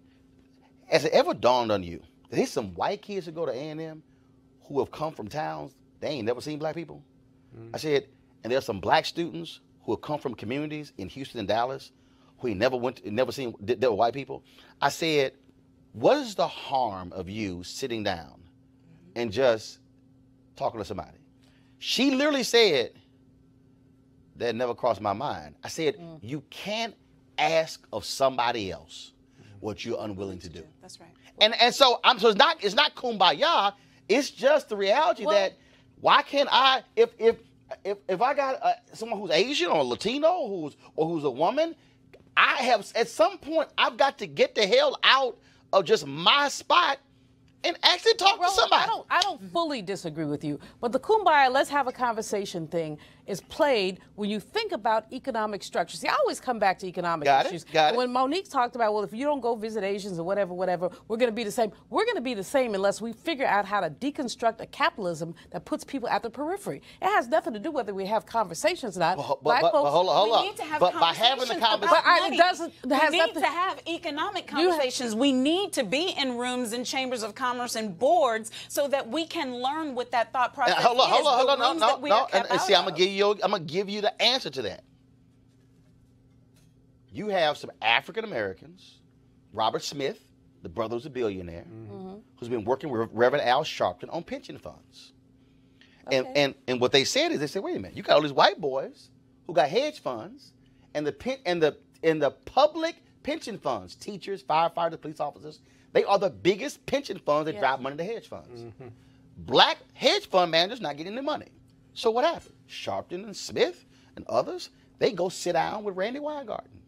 has it ever dawned on you that there's some white kids who go to A&M who have come from towns they ain't never seen black people? I said, and there's some black students who have come from communities in Houston and Dallas who never seen there were white people. I said, what is the harm of you sitting down and just talking to somebody? She literally said, that never crossed my mind. I said, you can't ask of somebody else what you're unwilling to do. That's right. And so it's not kumbaya. It's just the reality that why can't I if I got someone who's Asian or Latino who's a woman, I have at some point I've got to get the hell out of just my spot and actually talk to somebody. I don't fully disagree with you, but the kumbaya, let's have a conversation thing is played when you think about economic structure. See, I always come back to economic issues. Got it. When Monique talked about, well, if you don't go visit Asians or whatever, we're going to be the same. We're going to be the same unless we figure out how to deconstruct a capitalism that puts people at the periphery. It has nothing to do whether we have conversations or not. But hold on. We need to have but by having the conversation, we need to have economic conversations. We need to be in rooms and chambers of commerce and boards so that we can learn what that thought process is. Hold on. No. And see, I'm gonna give you the answer to that. You have some African Americans, Robert Smith, the brother who's a billionaire, who's been working with Reverend Al Sharpton on pension funds. Okay. And what they said is, they said, wait a minute, you got all these white boys who got hedge funds, and the public pension funds, teachers, firefighters, police officers, they are the biggest pension funds that drive money to hedge funds. Black hedge fund managers not getting the money. So what happened? Sharpton and Smith and others, they go sit down with Randy Weingarten,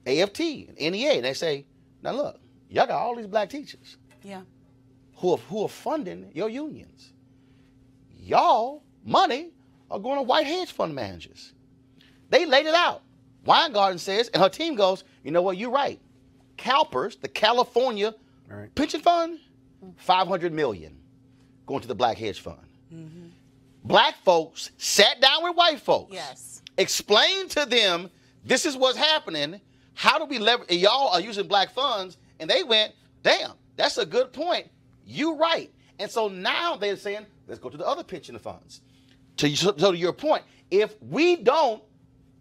AFT, and NEA, and they say, now look, y'all got all these black teachers who are funding your unions. Y'all money are going to white hedge fund managers. They laid it out. Weingarten says, and her team goes, you know what, you're right. CalPERS, the California pension fund, $500 million. going to the black hedge fund. Black folks sat down with white folks. Yes. Explained to them, this is what's happening. How do we leverage? Y'all are using black funds. And they went, damn, that's a good point. You right. And so now they're saying, let's go to the other pension funds. So to your point, if we don't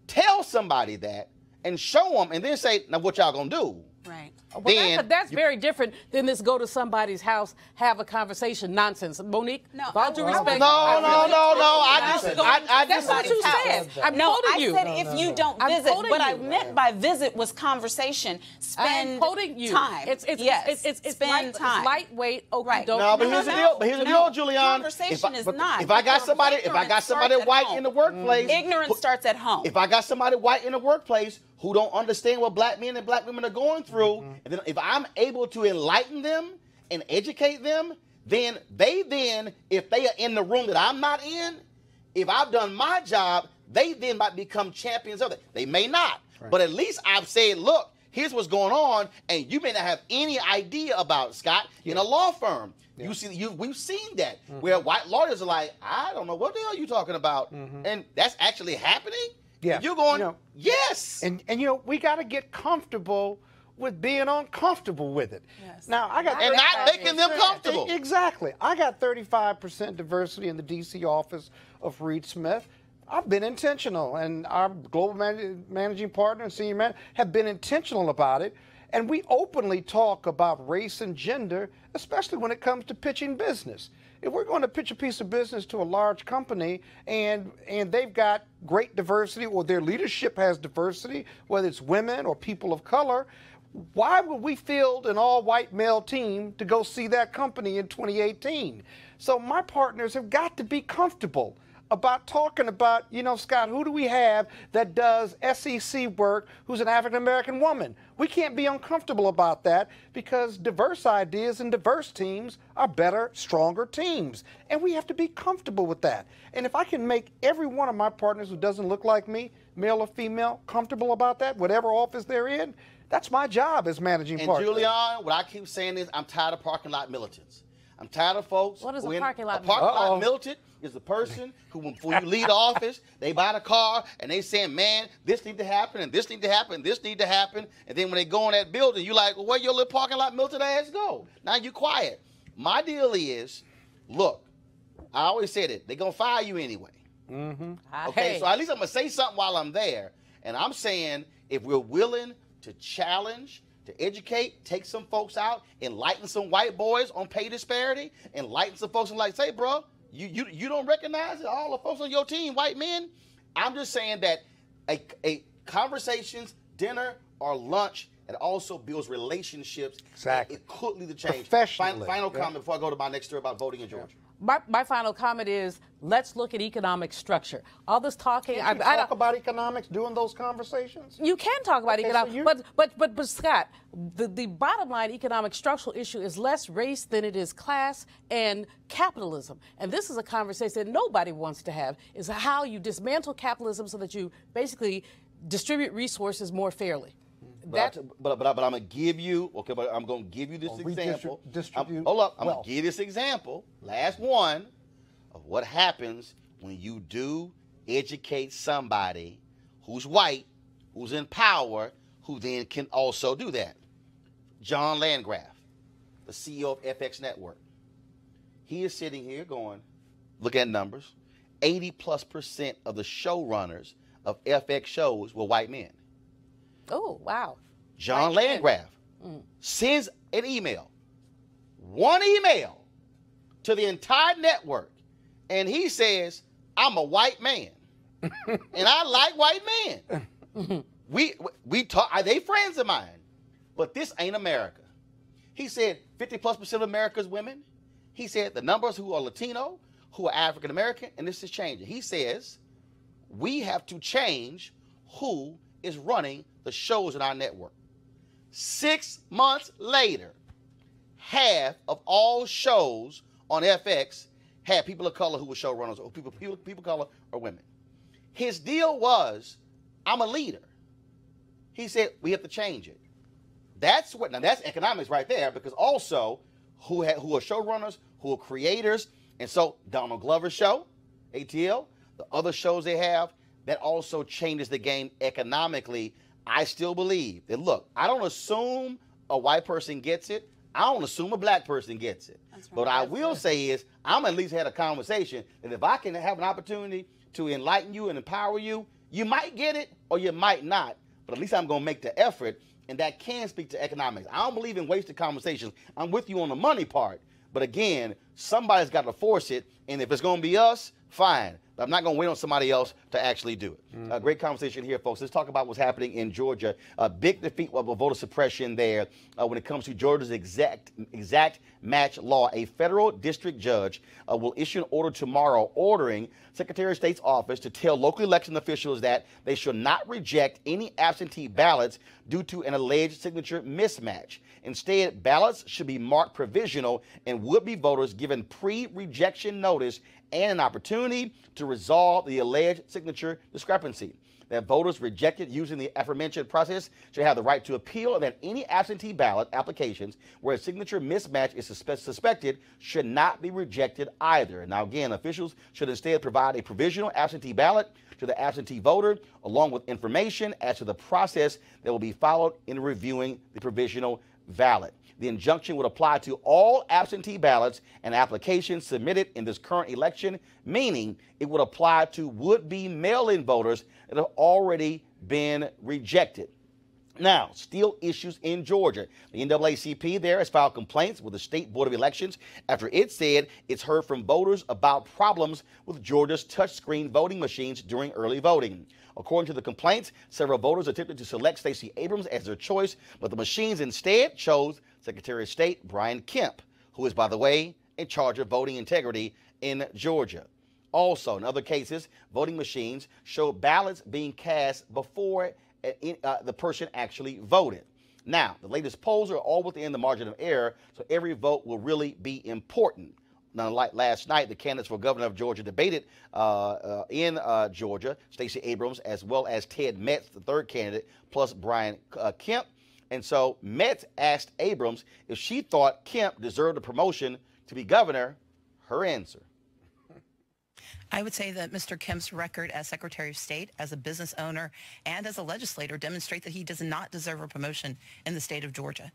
tell somebody that and show them and then say, now what y'all gonna do? Right. Well, that's very different than this go to somebody's house, have a conversation nonsense. Monique, No, with all due I- respect. No. That's what you said. I'm No, quoting I you. said if you don't I'm visit. quoting What I you. meant by visit was conversation. Spend I'm quoting you. time. It's spend time. It's lightweight. Okay, Right. don't. No, but here's the deal. But here's the deal, Julian. Conversation is not. If I got somebody Ignorance white starts in the at home. workplace, Ignorance starts at home. if I got somebody white in the workplace who don't understand what black men and black women are going through, and then if I'm able to enlighten them and educate them, then if they are in the room that I'm not in, if I've done my job, they then might become champions of it. They may not, but at least I've said, look, here's what's going on, and you may not have any idea about it, Scott, in a law firm. Yeah. We've seen that where white lawyers are like, I don't know what the hell you're talking about, and that's actually happening. Yeah. You're going, yes. And we got to get comfortable with being uncomfortable with it. Yes. Now I got And not making them comfortable. Exactly. I got 35% diversity in the D.C. office of Reed Smith. I've been intentional, and our global managing partner and senior manager have been intentional about it. And we openly talk about race and gender, especially when it comes to pitching business. If we're going to pitch a piece of business to a large company and they've got great diversity or their leadership has diversity, whether it's women or people of color, why would we field an all-white male team to go see that company in 2018? So my partners have got to be comfortable about talking about, Scott, who do we have that does SEC work who's an African-American woman? We can't be uncomfortable about that because diverse ideas and diverse teams are better, stronger teams. And we have to be comfortable with that. And if I can make every one of my partners who doesn't look like me, male or female, comfortable about that, whatever office they're in, that's my job as managing partner. And Julian, what I keep saying is I'm tired of parking lot militants. I'm tired of folks. What is a parking lot militant? A parking lot militant is the person who, before you leave the office, they buy the car and they saying, man, this need to happen and this need to happen, this need to happen. And then when they go in that building, you're like, well, where your little parking lot militant ass go? Now you quiet. My deal is, look, I always said it, they're going to fire you anyway. Okay, so at least I'm going to say something while I'm there. And I'm saying if we're willing to challenge, to educate, take some folks out, enlighten some white boys on pay disparity, enlighten some folks and like, say, bro, you don't recognize it? All the folks on your team, white men? I'm just saying that a conversations, dinner, or lunch, it also builds relationships. Exactly. It could lead to change. Professionally. Final comment before I go to my next story about voting in Georgia. My final comment is let's look at economic structure. All this talking. Can't you talk about economics during those conversations? You can talk about Okay, economics, but Scott, the bottom line economic structural issue is less race than it is class and capitalism. And this is a conversation that nobody wants to have, is how you dismantle capitalism so that you basically distribute resources more fairly. But I'm gonna give you but I'm gonna give you this example. Hold up, I'm gonna give you this example. Last one of what happens when you do educate somebody who's white, who's in power, who then can also do that. John Landgraf, the CEO of FX Network. He is sitting here going, look at numbers. 80+% of the showrunners of FX shows were white men. Oh, wow. John Landgraf sends an email, one email, to the entire network, and he says, I'm a white man, and I like white men. We talk, are they friends of mine? But this ain't America. He said 50+% of America's women. He said the numbers who are Latino, who are African American, and this is changing. He says we have to change who is running the shows in our network. 6 months later, half of all shows on FX had people of color who were showrunners, or people of color or women. His deal was, I'm a leader. He said, we have to change it. Now that's economics right there, because also who are showrunners, who are creators. And so Donald Glover's show, ATL, the other shows they have, that also changes the game economically. I still believe that, look, I don't assume a white person gets it. I don't assume a black person gets it. Right. But I will say is, I'm at least had a conversation that if I can have an opportunity to enlighten you and empower you, you might get it or you might not. But at least I'm going to make the effort, and that can speak to economics. I don't believe in wasted conversations. I'm with you on the money part. But again, somebody's got to force it, and if it's going to be us, fine. But I'm not going to wait on somebody else to actually do it. Great conversation here, folks. Let's talk about what's happening in Georgia. A big defeat of voter suppression there when it comes to Georgia's exact match law. A federal district judge will issue an order tomorrow ordering Secretary of State's office to tell local election officials that they should not reject any absentee ballots due to an alleged signature mismatch. Instead, ballots should be marked provisional and would-be voters given pre-rejection notice and an opportunity to resolve the alleged signature discrepancy. That voters rejected using the aforementioned process should have the right to appeal, and that any absentee ballot applications where a signature mismatch is suspected should not be rejected either. Now, again, officials should instead provide a provisional absentee ballot to the absentee voter, along with information as to the process that will be followed in reviewing the provisional ballot. The injunction would apply to all absentee ballots and applications submitted in this current election, meaning it would apply to would-be mail-in voters that have already been rejected. Now, still issues in Georgia. The NAACP there has filed complaints with the State Board of Elections after it said it's heard from voters about problems with Georgia's touchscreen voting machines during early voting. According to the complaints, several voters attempted to select Stacey Abrams as their choice, but the machines instead chose Secretary of State Brian Kemp, who is, by the way, in charge of voting integrity in Georgia. Also, in other cases, voting machines show ballots being cast before the person actually voted. Now, the latest polls are all within the margin of error, so every vote will really be important. Now, like last night, the candidates for governor of Georgia debated in Georgia, Stacey Abrams as well as Ted Metz, the third candidate, plus Brian Kemp. And so Metz asked Abrams if she thought Kemp deserved a promotion to be governor. Her answer: I would say that Mr. Kemp's record as Secretary of State, as a business owner, and as a legislator demonstrate that he does not deserve a promotion in the state of Georgia.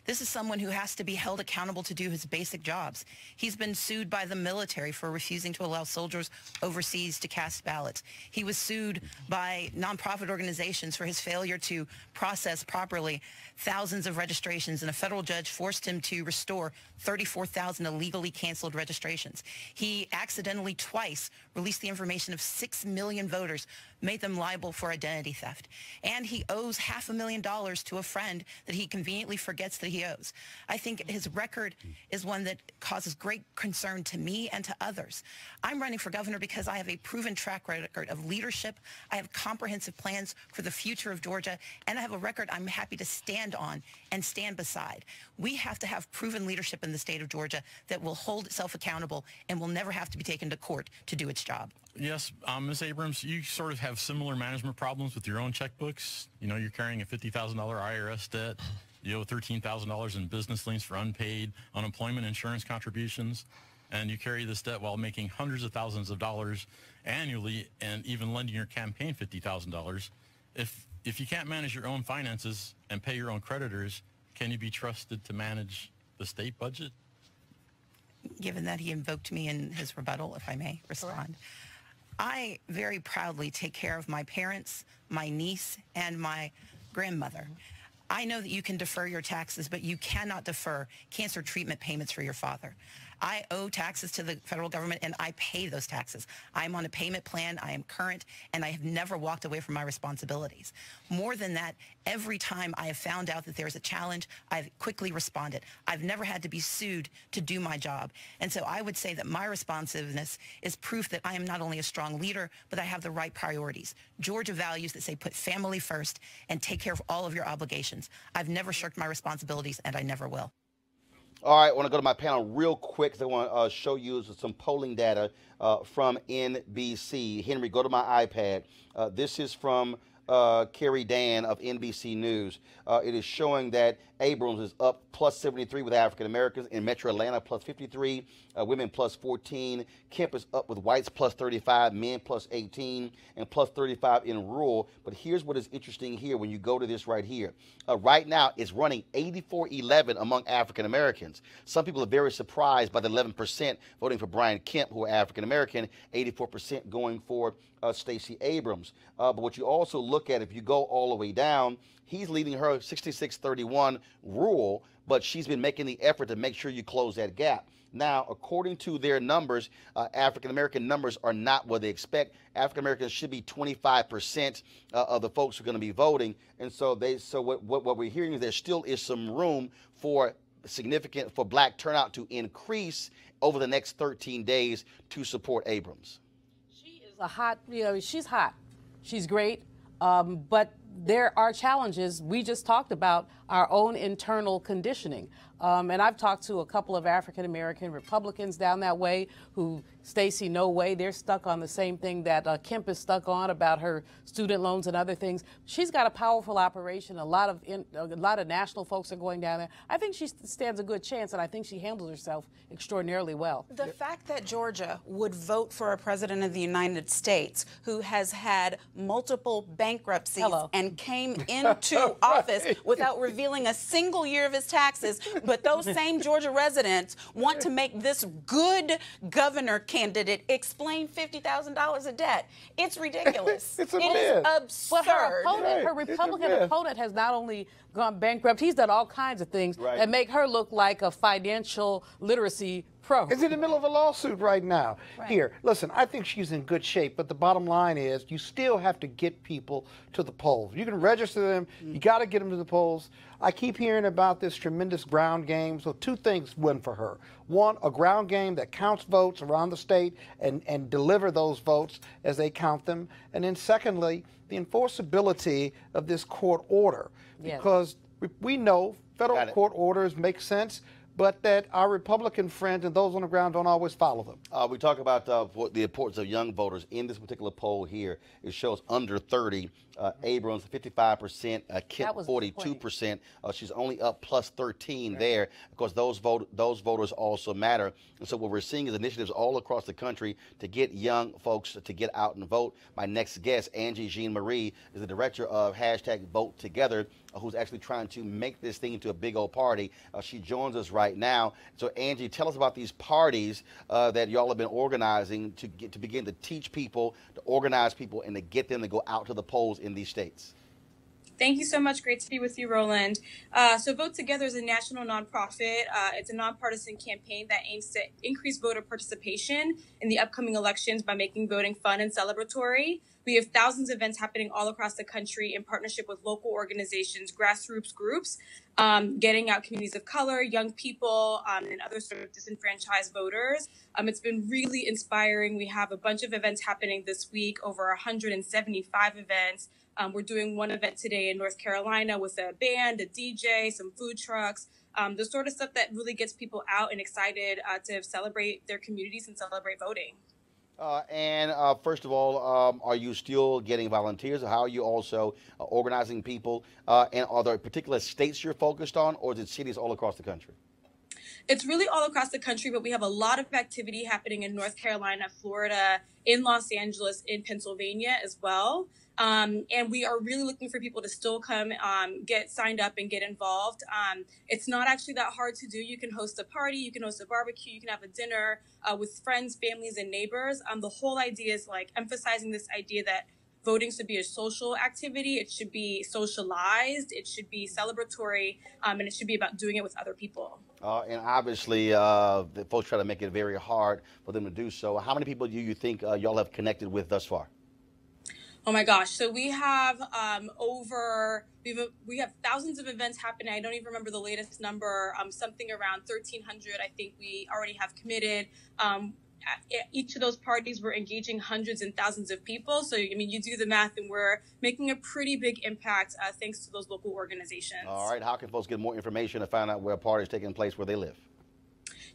This is someone who has to be held accountable to do his basic jobs. He's been sued by the military for refusing to allow soldiers overseas to cast ballots. He was sued by nonprofit organizations for his failure to process properly thousands of registrations, and a federal judge forced him to restore 34,000 illegally canceled registrations. He accidentally twice released the information of 6 million voters, made them liable for identity theft. And he owes $500,000 to a friend that he conveniently forgets that he owes. I think his record is one that causes great concern to me and to others. I'm running for governor because I have a proven track record of leadership. I have comprehensive plans for the future of Georgia, and I have a record I'm happy to stand on and stand beside. We have to have proven leadership in the state of Georgia that will hold itself accountable and will never have to be taken to court to do its job. Yes, Ms. Abrams, you sort of have similar management problems with your own checkbooks. You know, you're carrying a $50,000 IRS debt. You owe $13,000 in business liens for unpaid unemployment insurance contributions. And you carry this debt while making hundreds of thousands of dollars annually and even lending your campaign $50,000. If you can't manage your own finances and pay your own creditors, can you be trusted to manage the state budget? Given that he invoked me in his rebuttal, if I may respond. I very proudly take care of my parents, my niece, and my grandmother. I know that you can defer your taxes, but you cannot defer cancer treatment payments for your father. I owe taxes to the federal government, and I pay those taxes. I'm on a payment plan, I am current, and I have never walked away from my responsibilities. More than that, every time I have found out that there's a challenge, I've quickly responded. I've never had to be sued to do my job. And so I would say that my responsiveness is proof that I am not only a strong leader, but I have the right priorities. Georgia values that say put family first and take care of all of your obligations. I've never shirked my responsibilities, and I never will. All right, I want to go to my panel real quick. I want to show you some polling data from NBC. Henry, go to my iPad. This is from Carrie Dan of NBC News. It is showing that Abrams is up plus 73 with African Americans. In Metro Atlanta, plus 53. Women plus 14. Kemp is up with whites plus 35, men plus 18, and plus 35 in rural. But here's what is interesting here when you go to this right here. Right now, it's running 84-11 among African Americans. Some people are very surprised by the 11% voting for Brian Kemp, who are African American, 84% going for Stacey Abrams. But what you also look at, if you go all the way down, he's leading her 66-31 rural, but she's been making the effort to make sure you close that gap. Now, according to their numbers, African-American numbers are not what they expect. African-Americans should be 25% of the folks who are going to be voting. And so what we're hearing is there still is some room for black turnout to increase over the next 13 days to support Abrams. She is a hot, she's hot. She's great. But there are challenges. We just talked about our own internal conditioning. And I've talked to a couple of African-American Republicans down that way who, Stacey, no way, they're stuck on the same thing that Kemp is stuck on about her student loans and other things. She's got a powerful operation. A lot of national folks are going down there. I think she stands a good chance, and I think she handles herself extraordinarily well. The fact that Georgia would vote for a president of the United States who has had multiple bankruptcies and came into office without revealing a single year of his taxes, but those same Georgia residents want to make this good governor candidate explain $50,000 of debt. It's ridiculous. It's a it is absurd. Well, her Republican opponent has not only gone bankrupt, he's done all kinds of things that make her look like a financial literacy pro. Is in the middle of a lawsuit right now. Here, listen, I think she's in good shape, but the bottom line is you still have to get people to the polls. You can register them, you got to get them to the polls. I keep hearing about this tremendous ground game, so two things win for her. One, a ground game that counts votes around the state and deliver those votes as they count them. And then secondly, the enforceability of this court order. Because we know federal court orders make sense, but that our Republican friends and those on the ground don't always follow them. We talk about the importance of young voters. In this particular poll here, it shows under 30, Abrams 55%, Kemp 42%. She's only up plus 13 there. Of course, those voters also matter. And so what we're seeing is initiatives all across the country to get young folks to get out and vote. My next guest, Angie Jean-Marie, is the director of #VoteTogether, who's actually trying to make this thing into a big old party. She joins us right now. So Angie, tell us about these parties that y'all have been organizing to begin to teach people, to organize people, and to get them to go out to the polls in these states. Thank you so much. Great to be with you, Roland. So Vote Together is a national nonprofit. It's a nonpartisan campaign that aims to increase voter participation in the upcoming elections by making voting fun and celebratory. We have thousands of events happening all across the country in partnership with local organizations, grassroots groups, getting out communities of color, young people, and other sort of disenfranchised voters. It's been really inspiring. We have a bunch of events happening this week, over 175 events. We're doing one event today in North Carolina with a band, a DJ, some food trucks, the sort of stuff that really gets people out and excited to celebrate their communities and celebrate voting. First of all, are you still getting volunteers? Or how are you also organizing people? And are there particular states you're focused on, or is it cities all across the country? It's really all across the country, but we have a lot of activity happening in North Carolina, Florida, in Los Angeles, in Pennsylvania as well. And we are really looking for people to still come, get signed up and get involved. It's not actually that hard to do. You can host a party, you can host a barbecue, you can have a dinner with friends, families, and neighbors. The whole idea is like emphasizing this idea that voting should be a social activity. It should be socialized. It should be celebratory, and it should be about doing it with other people. And obviously, the folks try to make it very hard for them to do so. How many people do you think y'all have connected with thus far? Oh my gosh! So we have we have thousands of events happening. I don't even remember the latest number. Something around 1,300. I think we already have committed. At each of those parties, we're engaging hundreds and thousands of people. So, I mean, you do the math, and we're making a pretty big impact thanks to those local organizations. All right. How can folks get more information to find out where a party is taking place where they live?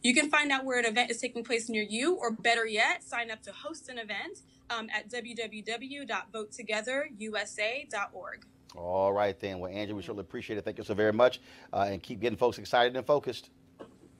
You can find out where an event is taking place near you, or better yet, sign up to host an event. at www.votetogetherusa.org. All right, then. Well, Andrew, we certainly appreciate it. Thank you so very much. And keep getting folks excited and focused.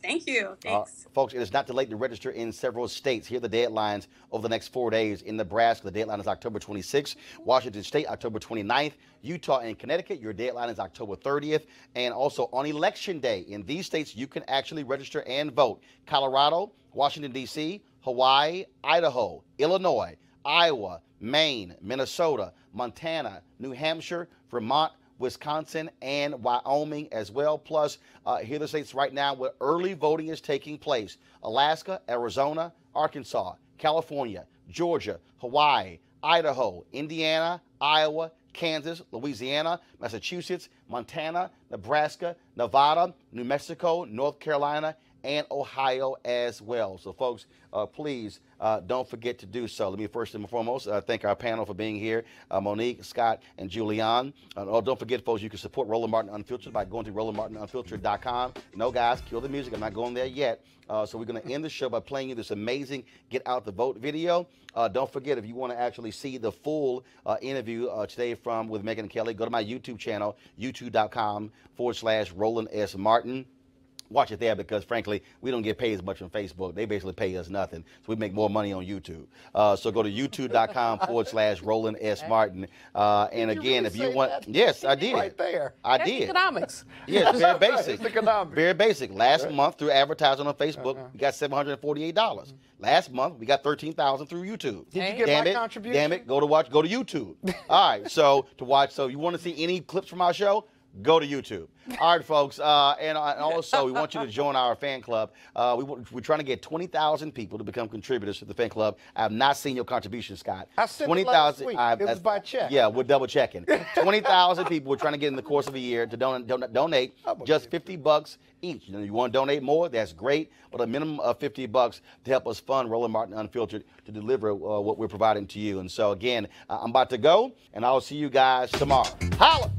Thank you. Thanks. Folks, it is not too late to register in several states. Here are the deadlines over the next 4 days. In Nebraska, the deadline is October 26th. Washington State, October 29th. Utah and Connecticut, your deadline is October 30th. And also on Election Day, in these states, you can actually register and vote. Colorado, Washington, D.C., Hawaii, Idaho, Illinois, Iowa, Maine, Minnesota, Montana, New Hampshire, Vermont, Wisconsin, and Wyoming as well. Plus, here are the states right now where early voting is taking place. Alaska, Arizona, Arkansas, California, Georgia, Hawaii, Idaho, Indiana, Iowa, Kansas, Louisiana, Massachusetts, Montana, Nebraska, Nevada, New Mexico, North Carolina, and Ohio as well. So, folks, please don't forget to do so. Let me first and foremost thank our panel for being here, Monique, Scott, and Julianne. Don't forget, folks, you can support Roland Martin Unfiltered by going to RolandMartinUnfiltered.com. No, guys, kill the music. I'm not going there yet. So we're going to end the show by playing you this amazing Get Out the Vote video. Don't forget, if you want to actually see the full interview today with Megyn Kelly, go to my YouTube channel, youtube.com/Roland S. Martin. Watch it there because, frankly, we don't get paid as much on Facebook. They basically pay us nothing. So we make more money on YouTube. So go to youtube.com/Roland S. Martin. And again, if you want. Yes, I did. Right there. I That's did. economics. Yes, very basic. It's economics. Very basic. Last month, through advertising on Facebook, we got $748. Last month, we got $13,000 through YouTube. Did you get my contribution? Damn it. Go to YouTube. All right. So you want to see any clips from our show? Go to YouTube. All right, folks. And also, we want you to join our fan club. We're trying to get 20,000 people to become contributors to the fan club. I have not seen your contribution, Scott. I sent it last week. It was by check. Yeah, we're double checking. 20,000 people we're trying to get in the course of a year to donate just $50 each. You want to donate more? That's great. But a minimum of $50 to help us fund Roland Martin Unfiltered to deliver what we're providing to you. And so, again, I'm about to go, and I'll see you guys tomorrow. Holla!